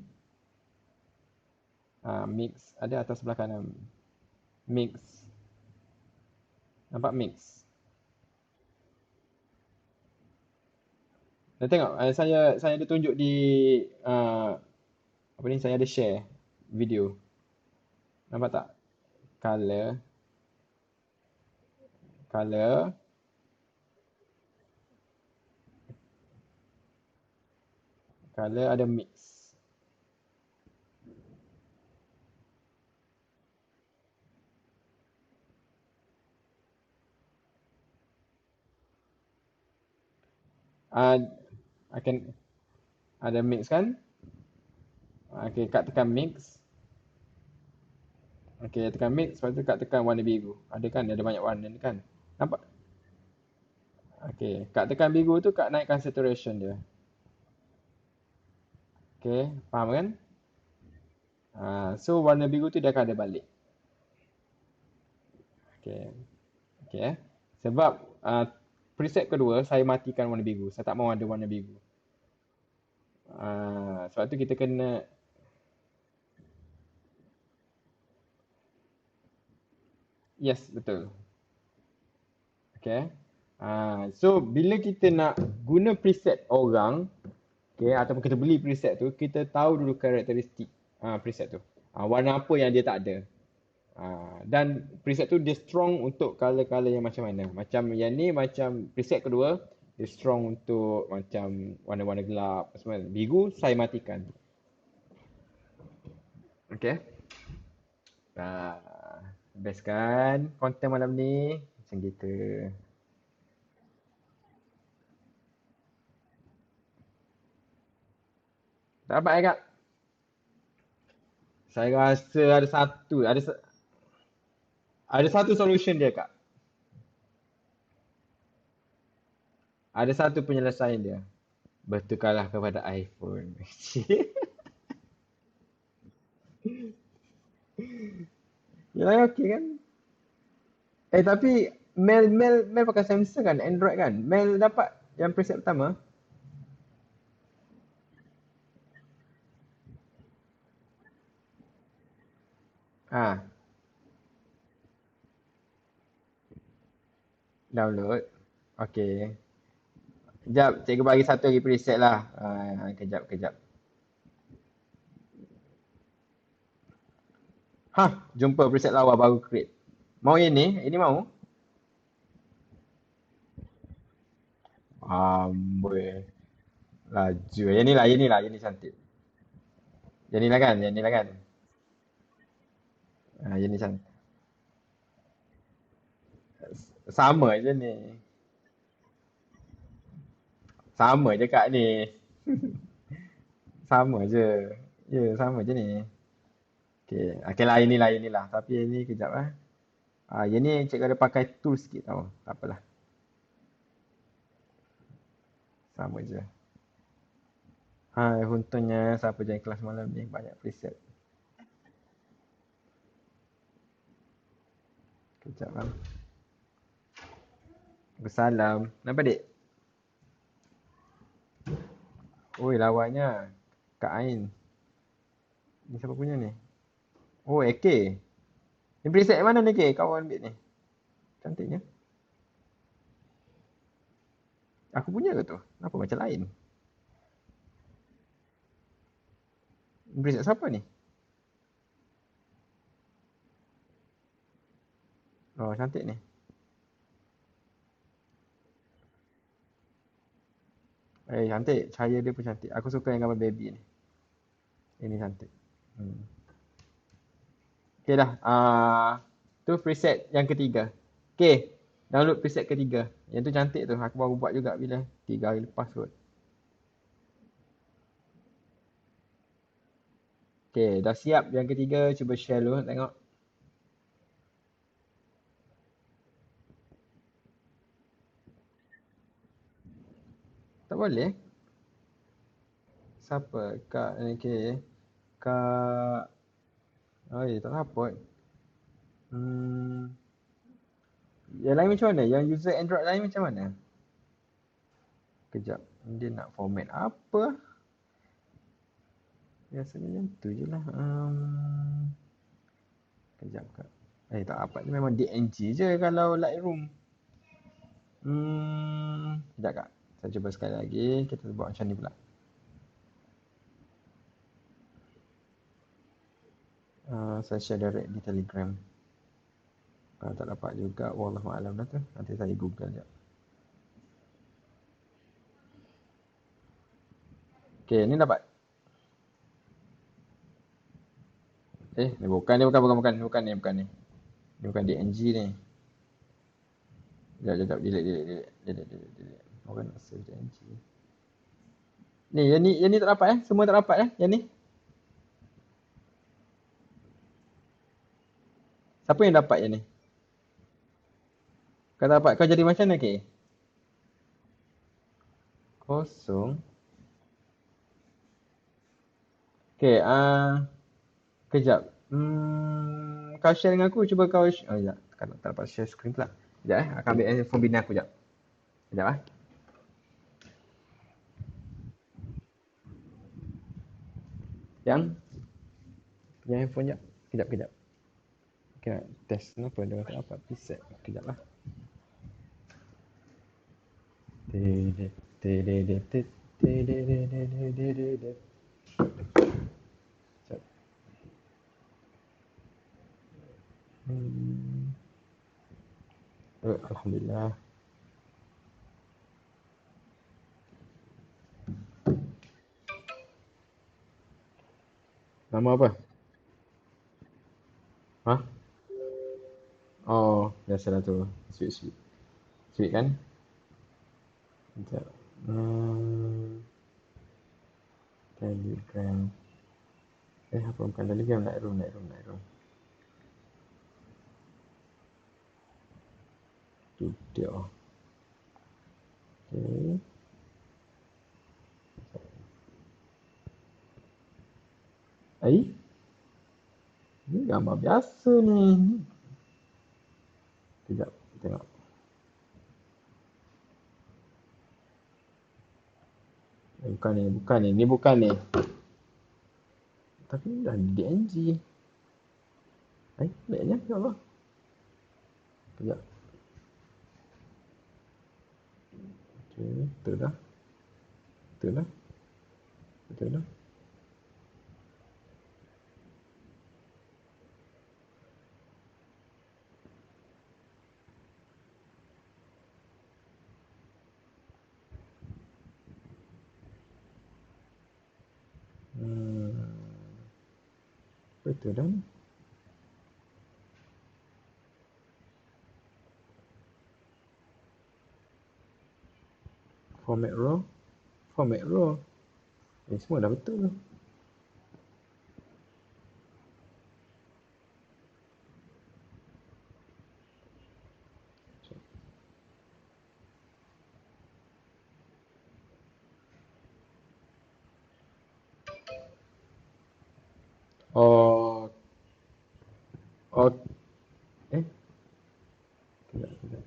Mix. Ada atas sebelah kanan. Mix. Nampak mix. Dan tengok, saya ada tunjuk di apa ni? Saya ada share video. Nampak tak? Color, color. Color ada mix. Ah, akan ada mix kan? Okey, Kak tekan mix. Okey, tekan mix, lepas tu Kak tekan warna biru. Ada kan? Ada banyak warna ni kan? Nampak? Okey, Kak tekan biru tu Kak naikkan saturation dia. Okey, faham kan? So warna biru tu dia akan ada balik. Okey. Okey Sebab preset kedua saya matikan warna biru. Saya tak mahu ada warna biru. Sebab tu kita kena. Yes, betul. Okey. So bila kita nak guna preset orang, ataupun kita beli preset tu, kita tahu dulu karakteristik preset tu. Warna apa yang dia tak ada. Dan preset tu dia strong untuk color-color yang macam mana. Macam yang ni macam preset kedua, dia strong untuk macam warna-warna gelap semua. Biru saya matikan. Okay. Best kan konten malam ni. Macam gitu. Tak dapat Kak? Saya rasa ada satu solution dia Kak. Ada satu penyelesaian dia. Bertukarlah kepada iPhone. Ya, okey kan? Tapi Mel pakai Samsung kan, Android kan? Mel dapat yang preset pertama. Ah, download. Okey. Kejap, cikgu bagi satu lagi preset lah. Kejap. Jumpa preset lawa baru create. Mau ini? Ini mau? Amboi. Laju. Yang ni cantik. Yang ni lah kan? Yang ni cantik. Sama je ni. Sama je Kak ni. Sama je. Ya, sama je ni. Okey, okey lah inilah inilah. Tapi ini kejap ah. Yang ni cikgu ada pakai tool sikit tau. Tak apalah. Sama je. Untungnya siapa join kelas malam ni banyak preset. Kejap lah. Bersalam. Kenapa dik? Oi, lawaknya. Kak Ain. Ni siapa punya ni? Oh, AK. Ni preset mana ni, AK? Kau ambil ni. Cantiknya. Aku punya ke tu? Kenapa macam lain? Preset siapa ni? Oh, cantik ni. Cantik. Cahaya dia pun cantik. Aku suka yang gambar baby ni. Ini cantik. Hmm. Okay dah. Tu preset yang ketiga. Okay. Download preset ketiga. Yang tu cantik tu. Aku baru buat juga bila 3 hari lepas kot. Okay. Dah siap yang ketiga. Cuba share dulu. Tengok. Tak boleh. Siapa? Kak. Okay. Kak. Oh, tak dapat. Hmm. Yang lain macam mana? Yang user Android lain macam mana? Kejap. Dia nak format apa? Biasanya macam tu je lah. Kejap kak. Tak dapat. Dia memang DNG je kalau Lightroom. Kejap kak. Saya cuba sekali lagi. Kita buat macam ni pula. Saya share direct di Telegram. Kalau tak dapat juga, wallahualam dah tu. Nanti saya Google je. Okay, ni dapat. Ni bukan, ni bukan, bukan, bukan, bukan ni, bukan ni. Ni bukan DNG ni. Sekejap, delete. Orang nak save DNG. Ni, yang ni tak dapat Semua tak dapat yang ni. Siapa yang dapat yang ni? Kau dapat, kau jadi macam mana, okay? Kosong. Okay, kejap. Kau share dengan aku, cuba kau share. Oh, sekejap. Tak dapat share screen pula. Sekejap Akan ambil handphone bina aku, sekejap. Sekejap Yang? Yang handphone, sekejap. Kejap. Okay, test. Kenapa dia tak dapat preset? Kejap lah. Alhamdulillah. Nama apa? Hah? Oh, biasalah tu. Sweet. Sweet kan? Sekejap. Telegram. Apa bukan Telegram? Lightroom. Tu dia. Okay. Ni gambar biasa ni. Sekejap, tengok. Bukan ni. Ni bukan ni. Tapi dah DNG. Baiknya, ya Allah. Sekejap. Okay, betul dah. Betul dah ni. Format raw. Semua dah betul. Oh, eh, kejap, kejap.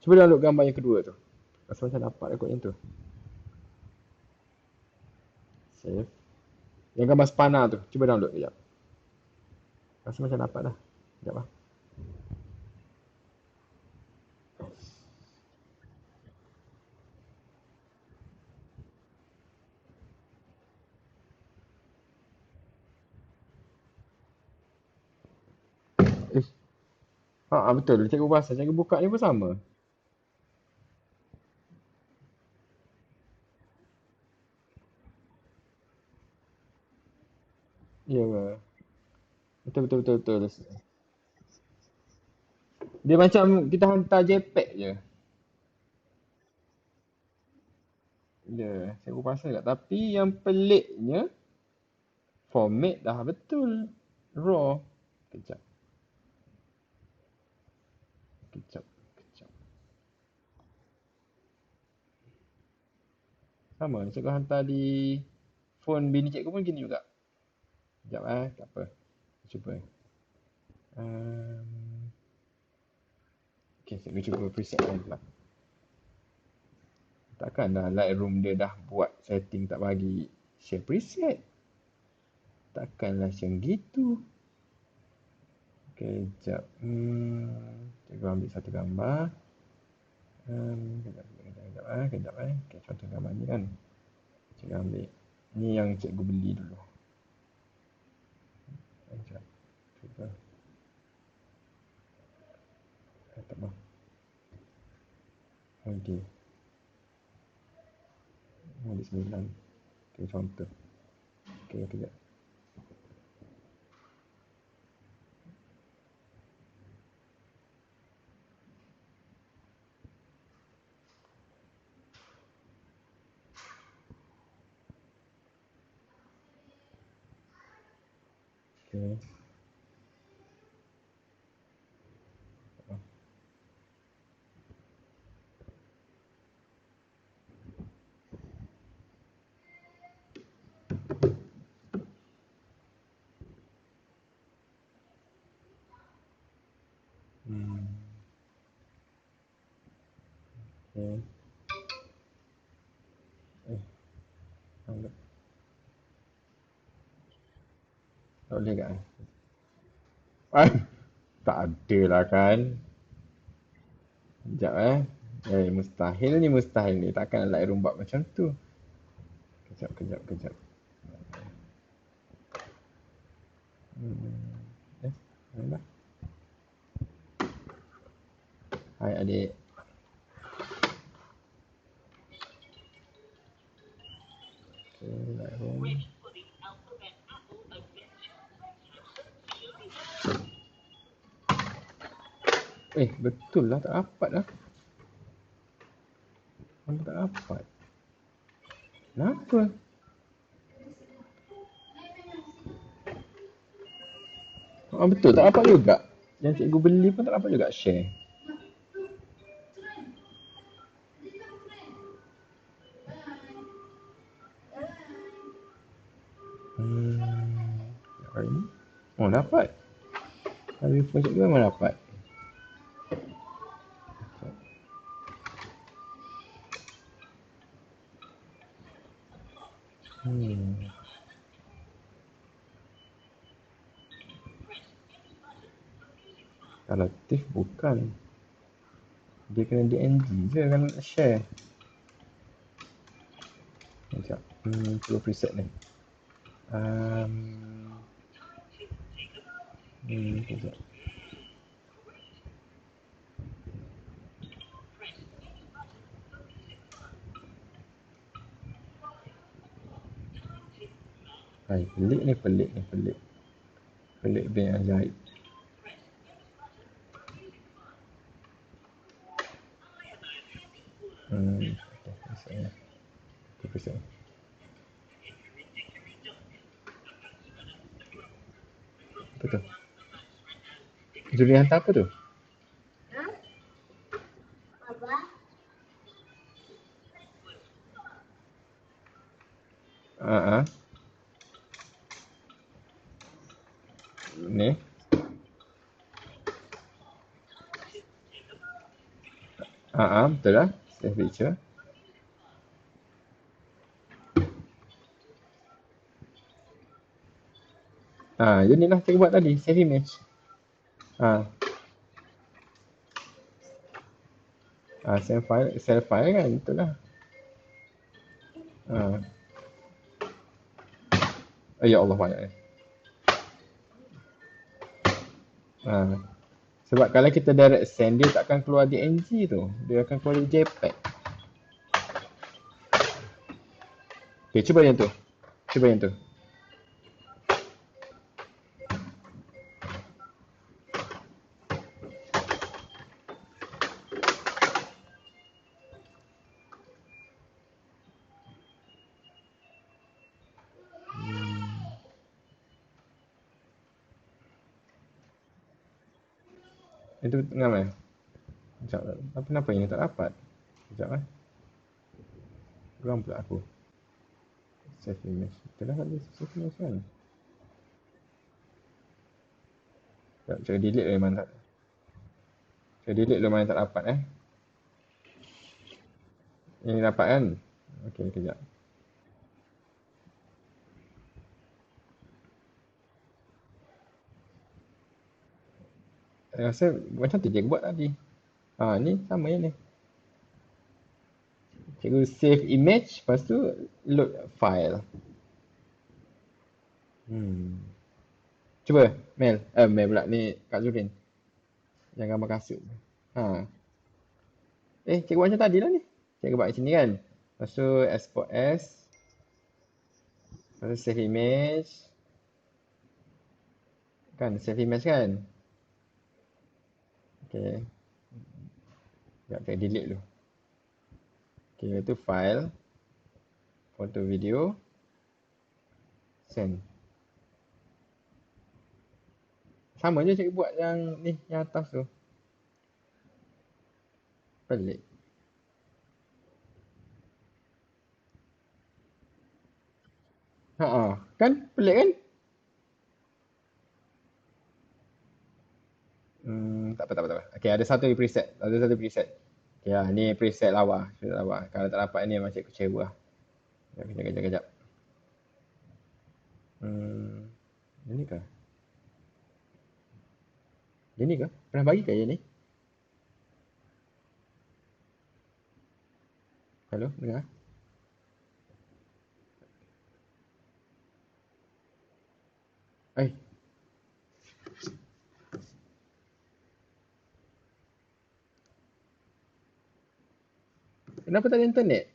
Cuba download gambar yang kedua tu. Rasa macam dapat kot yang tu. Save. Yang gambar spana tu. Cuba download kejap. Rasa macam dapat dah. Kejap lah. Eh. Betul. Cikgu bahasa. Cikgu buka ni pun sama. Ya ke? Betul, betul, betul, betul. Dia macam kita hantar JPEG je. Ya, cikgu bahasa kat. Tapi yang peliknya, format dah betul. Raw. Kejap, kejap, kejap. Sama, cikgu hantar di phone bini cikgu pun gini juga. Sekejap tak apa. Cuba. Okay, cikgu cuba preset lain pula. Takkan dah Lightroom dia dah buat setting tak bagi share preset. Takkanlah macam gitu. Okay, sekejap. Cikgu ambil satu gambar. Kejap, kejap. Okay, contoh gambar ni kan. Cikgu ambil. Ni yang cikgu beli dulu. Sekejap. Cuba. Tak apa. Okay. Ambil 9. Okay, contoh. Okay, kejap. Okay. Okay. Download. Tak boleh kan? Tak ada lah kan. Sekejap mustahil ni, mustahil ni. Takkan Lightroom buat macam tu. Kejap. Mana? Hai adik. Okay, Lightroom. Betul lah, tak dapat lah. Mana tak dapat? Kenapa? Betul, tak dapat juga. Yang cikgu beli pun tak dapat juga share. Hari ni? Oh, dapat. Hari phone cikgu memang dapat. Kalau TIFF bukan. Dia kena DNG je kan share. Sekejap. Perlu preset ni. Sekejap. Pelik ni. Pelik bin ajaib. Okay, preset ni. tu? Zuri hantar apa tu? Ah, ni. Betul lah. Save picture. Jadi ni lah kita buat tadi, save image. Ah, save file kan, betul lah. Ah, ya Allah banyak ni. Sebab kalau kita direct send, dia takkan keluar DNG tu. Dia akan keluar JPEG. Okay, cuba yang tu. Cuba yang tu. Itu ngam eh? Sekejap. Kenapa ini tak dapat? Sekejap eh. Geram pula aku. Save image. Betul lah ada save image kan? Sekejap, cuba delete dulu memang tak. Cuba delete dulu memang tak dapat eh. Ini dapat kan? Okey, kejap. Saya rasa macam tu je buat tadi. Ni sama je ni. Cikgu save image, lepas tu load file. Cuba, Mel. Mel pula. Ni Kak Zurin. Yang gambar kasut. Ha. Cikgu buat macam tadi lah ni. Cikgu buat kat sini kan. Lepas tu export as. Lepas tu save image. Kan, save image kan. Okay. Sekejap, saya delete dulu. Okay, lepas tu file. Foto video. Send. Sama je cikgu buat yang ni, yang atas tu. Pelik. Kan? Pelik kan? Tak apa. Okay, ada satu preset. Okay, ni preset lawa. Kalau tak dapat ni macam kecewa lah. Kejap. Ini kah? Ini kah? Pernah bagi ke ni? Hello, dengar? Eh, kenapa tak ada internet?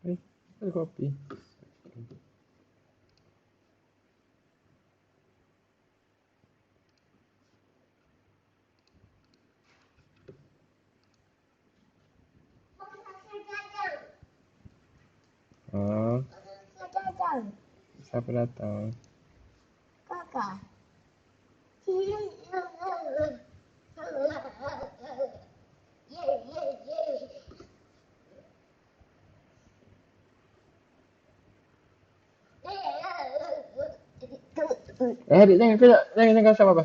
Ada kopi. Oh, siapa datang? Kakak. Adik jangan kejap. Jangan kasar apa.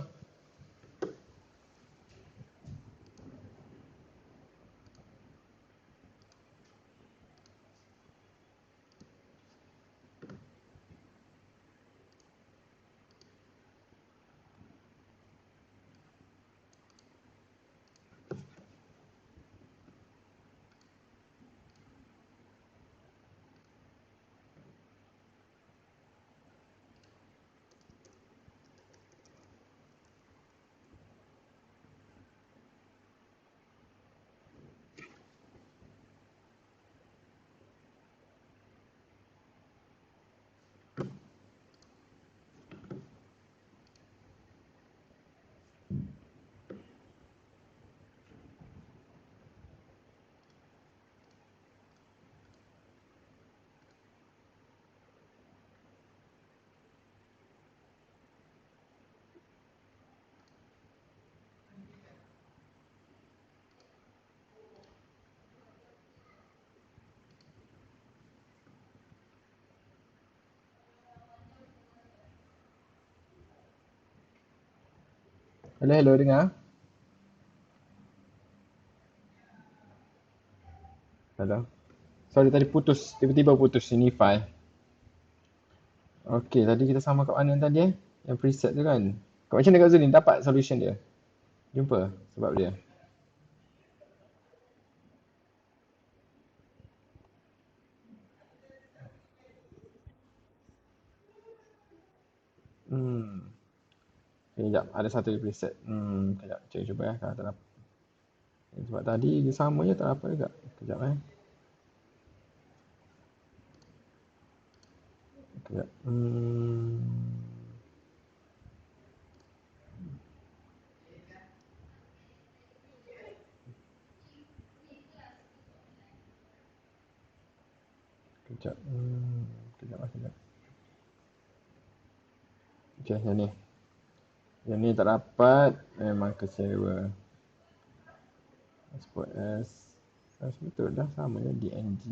Hello, hello, dengar? Hello. Sorry, tadi putus. Tiba-tiba putus ini file. Okey, tadi kita sama kat mana tadi eh? Yang preset tu kan? Kat macam mana Kak Zulin dapat solution dia? Jumpa sebab dia. Hmm. Okay, sekejap. Ada satu dia preset. Sekejap. Cek cuba ya. Kalau tak dapat. Sebab tadi dia sama je tak dapat juga. Sekejap eh. Sekejap. Sekejap. Sekejap lah, sekejap. Okay, yang ni. Yang ni tak dapat. Memang kecewa. Export as. Betul dah sama je. DNG.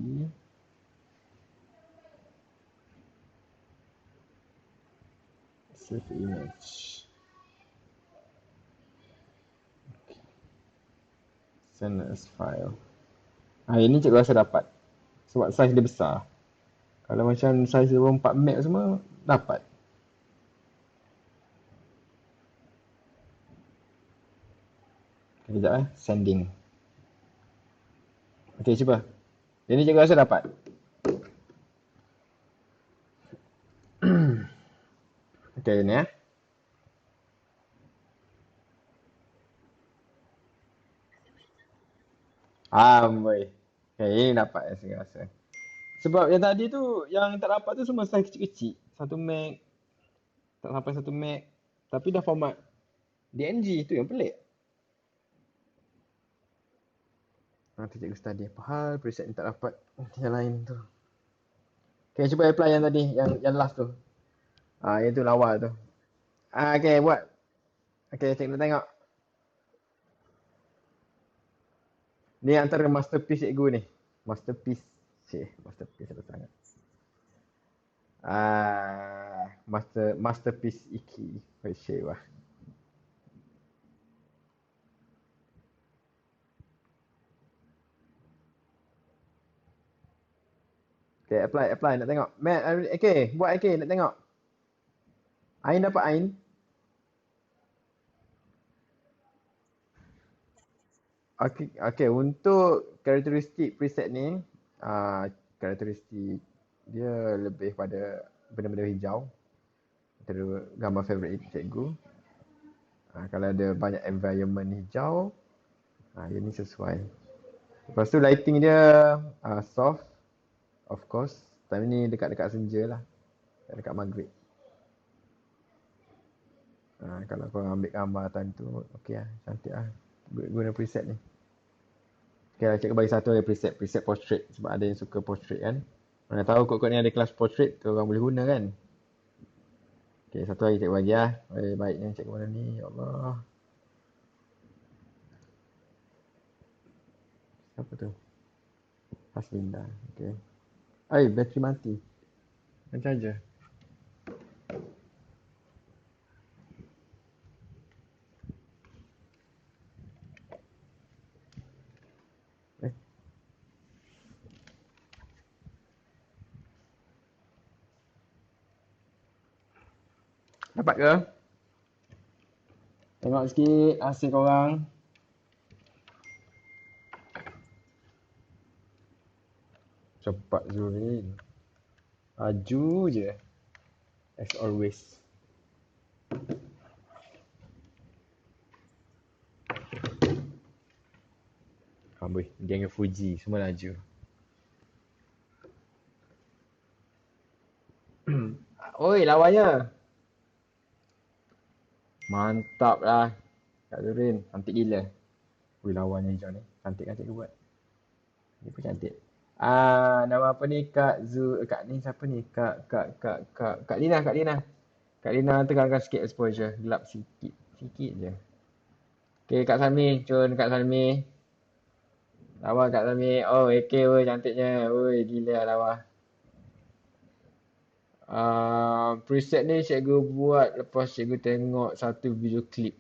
Save image. Send as file. Ini cikgu rasa dapat. Sebab saiz dia besar. Kalau macam saiz dia 4 meg semua, dapat. Sekejap sending. Okey, cuba. Yang ni cikgu rasa dapat. Okey, ni Amboi. Okay, ini dapat saya rasa. Sebab yang tadi tu, yang tak dapat tu semua saiz kecil-kecil. 1 meg, tak sampai 1 meg. Tapi dah format DNG tu yang pelik. Nanti cikgu study apa hal, preset ni tak dapat. Yang lain tu. Okay, cuba apply yang tadi, yang last tu. Yang tu lawa tu. Okay, buat. Okay, cikgu nak tengok. Ni antara masterpiece cikgu ni. Masterpiece. Masterpiece ada sangat. Masterpiece Iki. Wah. Okay, apply nak tengok. Matt, okay, buat okay nak tengok. Ain dapat Ain. Okay, untuk karakteristik preset ni, karakteristik dia lebih pada benda-benda hijau. Antara gambar favourite cikgu. Kalau ada banyak environment hijau, yang ni sesuai. Lepas tu lighting dia soft. Of course. Time ni dekat-dekat senja lah. Dekat maghrib. Kalau korang ambil gambar time tu, okey lah. Cantik lah. Guna preset ni. Okay lah, cikgu bagi satu lagi preset. Preset portrait. Sebab ada yang suka portrait kan. Mana tahu kot ni ada kelas portrait, tu orang boleh guna kan. Okay, satu lagi cikgu bagi lah. Baiknya cikgu mana ni, ya Allah. Siapa tu? Haslinda. Okay. Bateri mati. Macam je. Dapat ke? Tengok sikit hasil korang. Cepat Zurin. Maju je. As always. Amboi, geng Fuji semua laju. Oi, lawannya. Mantap lah. Kak Zurin, cantik gila. Ui, lawannya hijau ni. Cantik kan cikgu buat. Ni pun cantik. Nama apa ni Kak Kak ni siapa ni? Kak Lina, Kak Lina. Kak Lina tekankan sikit exposure, gelap sikit. Sikit je. Okay, Kak Salmi, cun Kak Salmi. Lawa Kak Salmi. Oh, AK weh cantiknya. Woi, gila lawa. Preset ni cikgu buat lepas cikgu tengok satu video klip.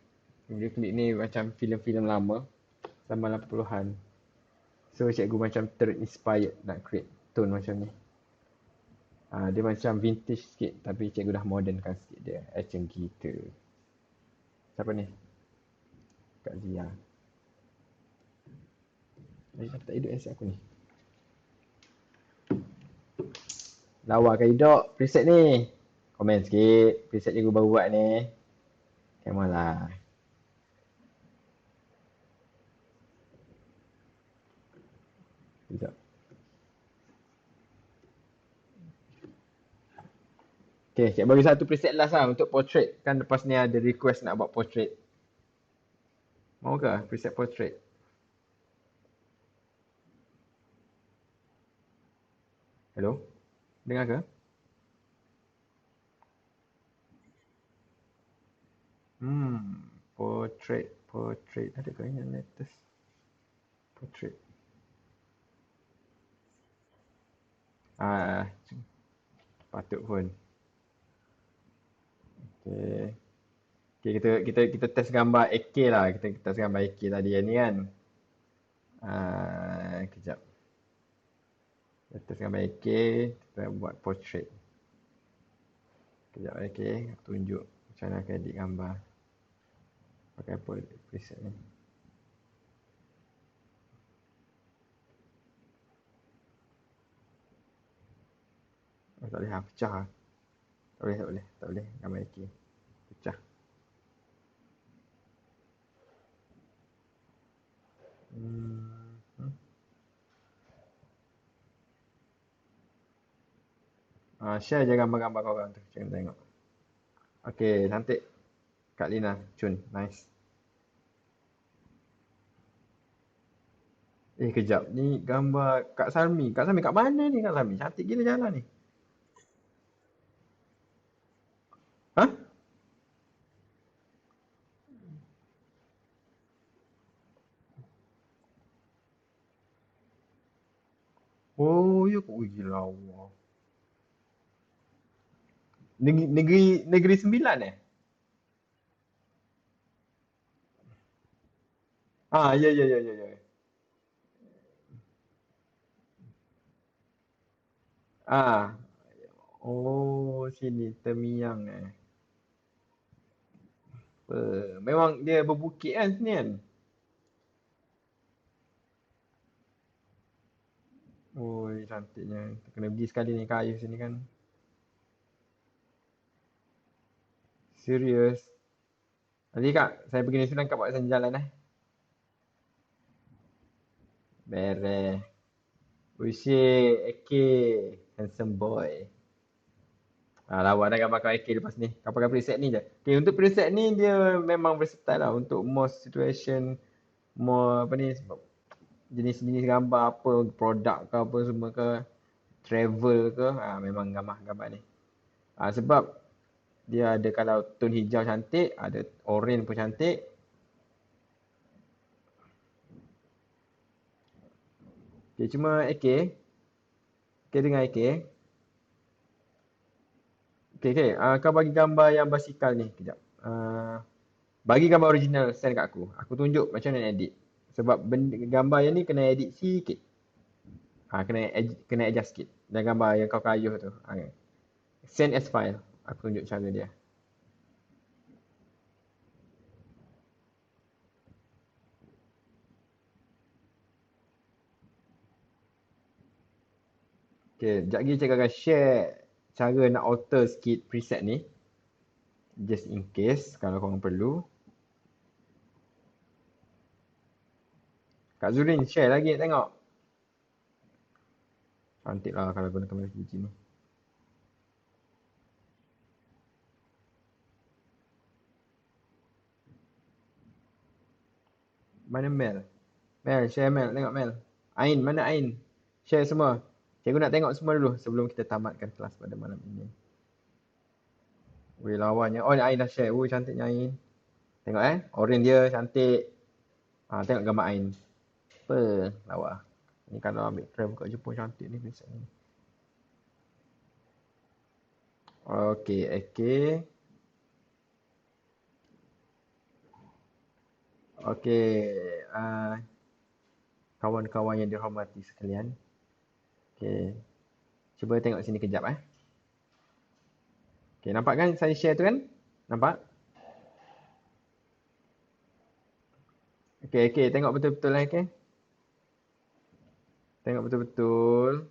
Video klip ni macam filem-filem lama zaman 80-an. So cikgu macam terinspired nak create tone macam ni. Dia macam vintage sikit tapi cikgu dah modernkan sikit dia. Macam gitu. Siapa ni? Kak Zia. Tak hidup asyik aku ni. Lawa ke hidup preset ni? Komen sikit. Preset cikgu baru buat ni. Come on lah. Sekejap. Okay, cikgu bagi satu preset last lah untuk portrait. Kan lepas ni ada request nak buat portrait. Mau ke preset portrait? Hello? Dengar ke? Portrait. Ada ke yang latest? Portrait. Patut pun. Okay. Okay, kita test gambar AK lah. Kita test gambar AK tadi ni kan. Kejap. Kita test gambar AK, kita buat portrait. Kejap AK, tunjuk macam mana aku edit gambar. Pakai apa preset ni. Tak boleh pecah lah. Tak boleh. Gambar AK. Pecah. Share je gambar-gambar korang tu. Jangan tengok. Okay, cantik. Kak Lina, cun. Nice. Kejap. Ni gambar Kak Salmi. Kak Salmi kat mana ni Kak Salmi? Cantik gila jalan ni. Hah? Oh, ya kok. Gila Allah. Negeri Sembilan eh? Ya. Ah, oh sini Temiang eh. Memang dia berbukit kan sini kan? Oh, cantiknya. Kena pergi sekali ni kayu sini kan. Serius. Nanti kak, saya pergi New Zealand kak buat jalan eh. Beres. Usyik, AK. Handsome boy. Lawa dah gambar kau AK lepas ni. Kau pakai preset ni je. Okay, untuk preset ni dia memang versatile lah. Untuk most situation, more apa ni, jenis-jenis gambar apa, produk ke apa semua ke, travel ke, memang gambar-gambar ni. Sebab dia ada kalau tone hijau cantik, ada orange pun cantik. Okay, cuma AK. Okay, dengan AK. Okay. Kau bagi gambar yang basikal ni. Kejap. Bagi gambar original send kat aku. Aku tunjuk macam mana edit. Sebab gambar yang ni kena edit sikit. Kena adjust sikit. Dan gambar yang kau kayuh tu. Send as file. Aku tunjuk cara dia. Okay, sekejap lagi cikgu akan share cara nak alter sikit preset ni. Just in case kalau korang perlu. Kak Zurin share lagi nak tengok. Cantik lah kalau gunakan kamera biji ni. Mana Mel? Mel, share Mel. Tengok Mel. Ain, mana Ain? Share semua. Cikgu nak tengok semua dulu sebelum kita tamatkan kelas pada malam ini. Weh, lawanya. Oh, Ain dah share. Cantiknya Ain. Tengok orange dia cantik. Tengok gambar Ain. Apa? Lawa. Ni kalau ambil travel kat Jepun cantik ni preset ni. Okey, okey. Okey, kawan-kawan yang dihormati sekalian. Okey. Cuba tengok sini kejap Okey, nampak kan saya share tu kan? Nampak? Okey, tengok betul-betul okey. Tengok betul-betul.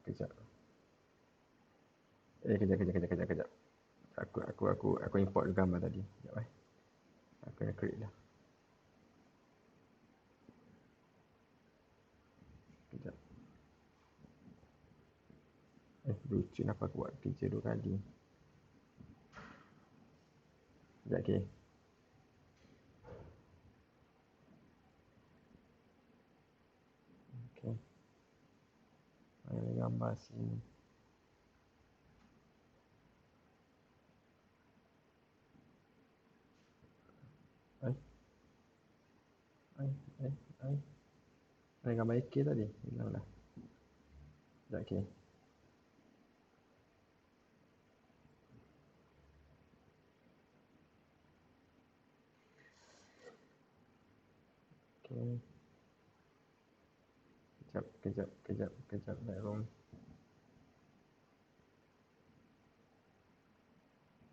Kejap. Kejap. Aku import gambar tadi. Kejap Aku nak create dah. Kejap. Lucu kenapa aku buat kerja 2 kali. Sekejap okey. Okey. Ada gambar sini. Ada gambar AK tadi. Hilang dah. Sekejap okey. Okey. Kejap. Lightroom.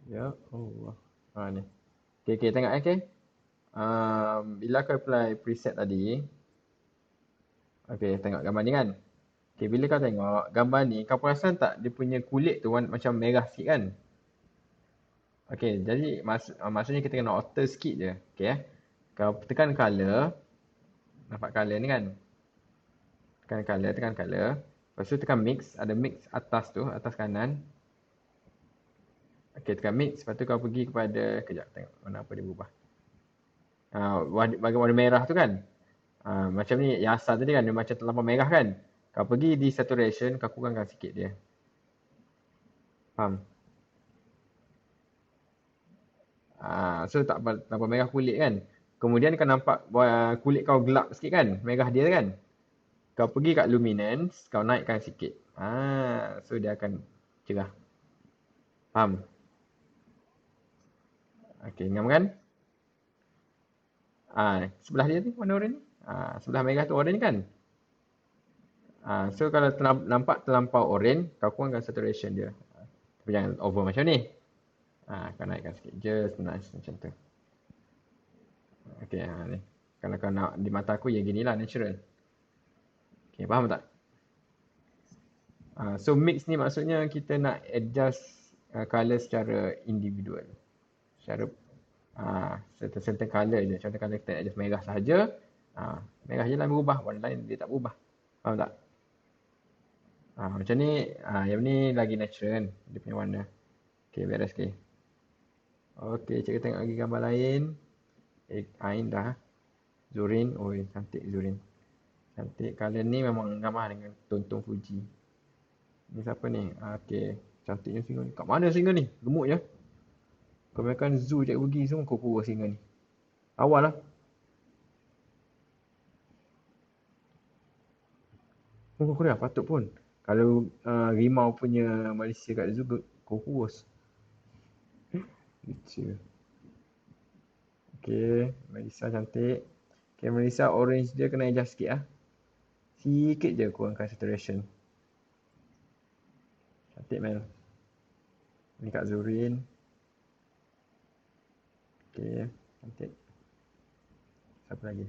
Ya Allah. Ni. Okey, tengok okey. Bila kau apply preset tadi. Okey, tengok gambar ni kan. Okey, bila kau tengok gambar ni, kau perasan tak dia punya kulit tu macam merah sikit kan? Okey, jadi maksudnya kita kena alter sikit je. Okey Kau tekan color. Nampak color ni kan? Tekan color. Lepas tu tekan mix, ada mix atas tu, atas kanan. Okey, tekan mix, lepas tu kau pergi kepada, kejap tengok mana apa dia berubah. Bagi warna merah tu kan? Macam ni, yang asal tadi kan, dia macam terlampau merah kan? Kau pergi di saturation, kau kurangkan sikit dia. Faham? So tak terlampau merah kulit kan? Kemudian kau nampak kulit kau gelap sikit kan? Merah dia kan? Kau pergi kat luminance, kau naikkan sikit. So dia akan cerah. Faham? Okey, ngam kan? Sebelah dia ni warna orange ni. Sebelah merah tu orange kan? So kalau nampak terlampau orange, kau kurangkan saturation dia. Tapi jangan over macam ni. Kau naikkan sikit. Just nice macam tu. Okey, ni. Kalau kau nak di mata aku, ya ginilah natural. Okey, faham tak? So mix ni maksudnya kita nak adjust colour secara individual. Secara certain colour je. Contoh kalau kita adjust merah sahaja, Merah je line berubah, warna lain dia tak berubah. Faham tak? Macam ni, yang ni lagi natural kan, dia punya warna. Okay, beres okay. Okay, cikgu tengok lagi gambar lain. Ain dah. Zurin, oi cantik Zurin. Cantik, colour ni memang gambar dengan tonton Fuji. Ni siapa ni? Okay, cantiknya singa ni. Kat mana singa ni? Gemuk je. Kebanyakan zoo cikgu pergi semua kura-kura singa ni. Awal lah. Kura-kura patut pun. Kalau rimau punya Malaysia kat zoo, kura-kura. Lucu. Okay, Melissa cantik. Okay, Melissa orange dia kena adjust sikit lah. Sikit je kurangkan saturation. Cantik Mel. Ni Kak Zurin. Okay, cantik. Siapa lagi?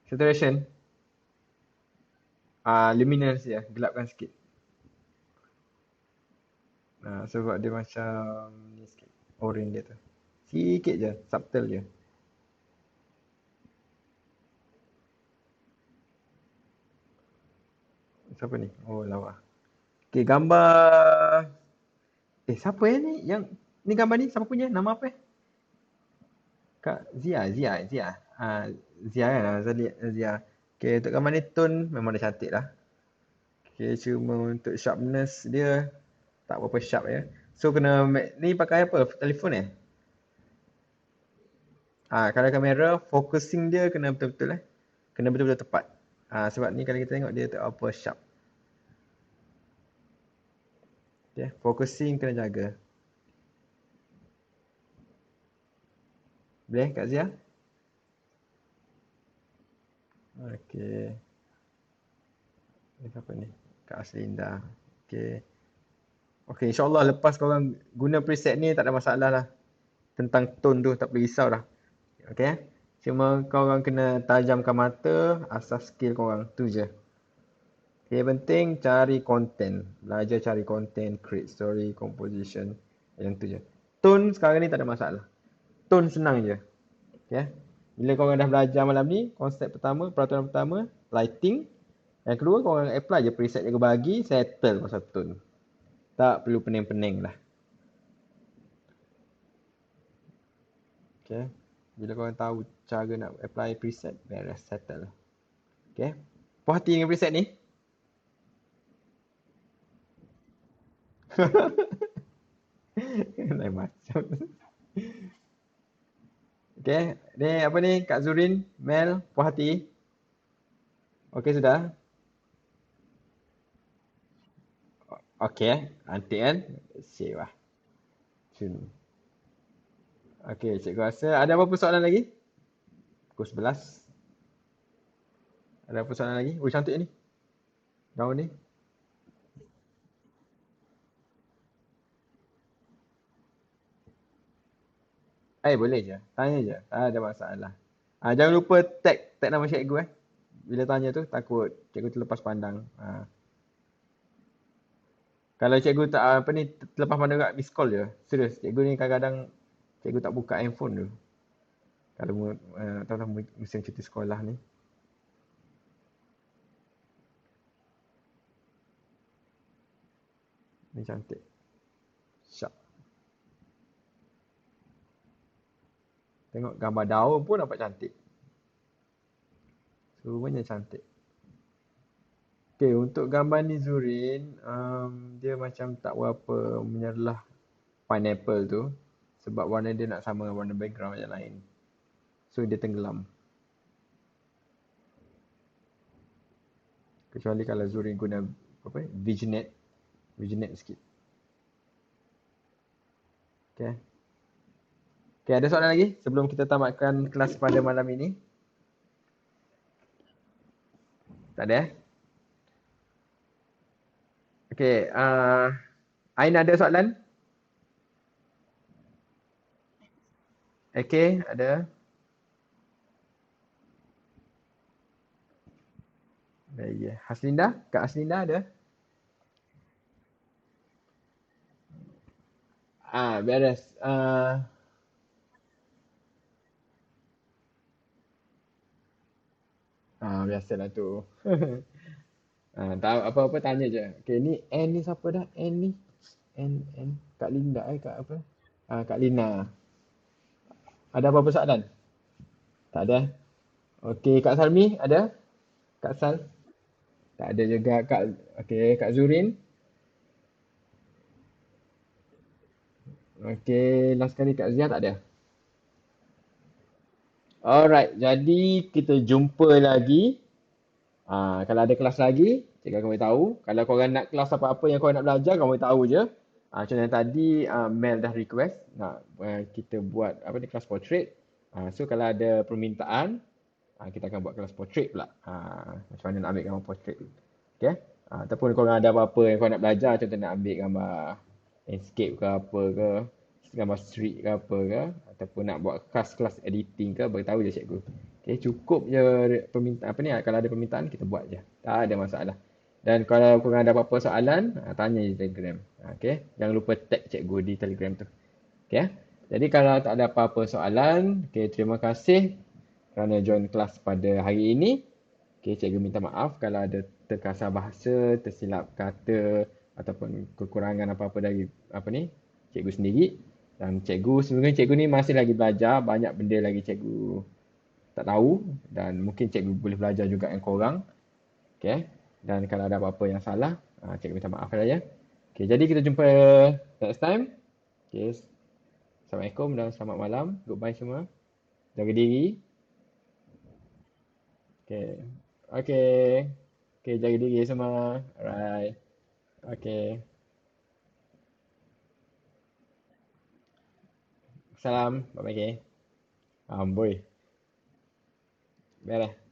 Saturation. Luminance ya, gelapkan sikit. Sebab dia macam ni sikit. Orange dia tu. Sikit je, subtle je. Siapa ni? Oh, lawa. Okay, gambar. Siapa ni? Yang ni gambar ni siapa punya? Nama apa? Kak Zia. Zia kan? Zia. Okay, untuk gambar ni tone memang dia cantik lah. Okay, cuma untuk sharpness dia tak berapa sharp ya. So kena ni pakai apa? Telefon eh? Kalau kamera focusing dia kena betul-betul kena betul-betul tepat. Sebab ni kalau kita tengok dia tak apa sharp. Okay, focusing kena jaga. Boleh Kak Zia? Okay. Ni siapa ni? Kak Aslinda. Okay. Okay, insyaAllah lepas korang guna preset ni tak ada masalah lah. Tentang tone tu tak perlu risau dah. Okay. Cuma korang kena tajamkan mata, asas skill korang. Tu je. Okay, penting cari konten. Belajar cari konten, create story, composition. Yang tu je. Tone sekarang ni tak ada masalah. Tone senang je. Okay. Bila korang dah belajar malam ni, konsep pertama, peraturan pertama, lighting. Yang kedua, korang apply je preset yang aku bagi, settle pasal tone. Tak perlu pening-pening lah. Okay. Bila korang tahu cara nak apply preset, beres, settle. Okay. Puas hati dengan preset ni? Lain macam. Okay. Ni apa ni? Kak Zurin, Mel, puas hati? Okay sudah? Okay. Cantik kan? Sip lah. Okay, cikgu rasa ada apa-apa soalan lagi? Pukul 11. Ada apa soalan lagi? Oh, cantik ni. Gaun ni. Boleh je. Tanya je. Tak ada masalah. Jangan lupa tag nama cikgu Bila tanya tu takut cikgu terlepas pandang. Kalau cikgu tak apa ni terlepas pandang kat miss call je. Serius, cikgu ni kadang-kadang cikgu tak buka handphone tu. Kalau tahu-tahu musim cuti sekolah ni. Ni cantik. Syak. Tengok gambar daun pun nampak cantik. Semuanya cantik. Okay, untuk gambar ni Zurin, dia macam tak berapa menyerlah pineapple tu. Sebab warna dia nak sama dengan warna background yang lain. So dia tenggelam. Kecuali kalau Zurin guna Vignette sikit. Okay. Okay, ada soalan lagi sebelum kita tamatkan kelas pada malam ini? Tak ada Okay, Ain ada soalan? Okay, ada. Ya. Haslinda? Kak Haslinda ada? Beres. Biasalah tu. Tahu apa-apa tanya je. Okay, ni N ni siapa dah? N ni. N. Kak Linda Kak apa? Kak Lina. Ada apa-apa soalan? Tak ada. Okey, Kak Salmi ada? Kak Sal? Tak ada juga. Okey, Kak Zurin. Okey, last kali Kak Zia tak ada. Alright, jadi kita jumpa lagi. Kalau ada kelas lagi, cikgu akan beritahu. Kalau korang nak kelas apa-apa yang korang nak belajar, korang beritahu je. Contoh yang tadi, Mel dah request nak kita buat apa ni kelas portrait. So kalau ada permintaan, kita akan buat kelas portrait pula. Macam mana nak ambil gambar portrait. Okay? Ataupun korang ada apa-apa yang korang nak belajar, contoh nak ambil gambar landscape ke apa ke, gambar street ke apa ke, ataupun nak buat kelas editing ke, beritahu je cikgu. Okay, cukup je permintaan apa ni, kalau ada permintaan kita buat je. Tak ada masalah. Dan kalau korang ada apa-apa soalan, tanya di Telegram. Okay? Jangan lupa tag cikgu di Telegram tu. Okay? Jadi kalau tak ada apa-apa soalan, okay, terima kasih kerana join kelas pada hari ini. Okay, cikgu minta maaf kalau ada terkasar bahasa, tersilap kata ataupun kekurangan apa-apa dari apa ni, cikgu sendiri. Dan sebenarnya cikgu ni masih lagi belajar, banyak benda lagi cikgu tak tahu dan mungkin cikgu boleh belajar juga yang korang. Okay. Dan kalau ada apa-apa yang salah, cikgu minta maaf lah ya. Okay, jadi kita jumpa next time. Okay. Assalamualaikum dan selamat malam. Goodbye semua. Jaga diri. Okay. Okay. Okay, jaga diri semua. Alright. Okay. Salam. Bye-bye. Okay. Amboi. Beres.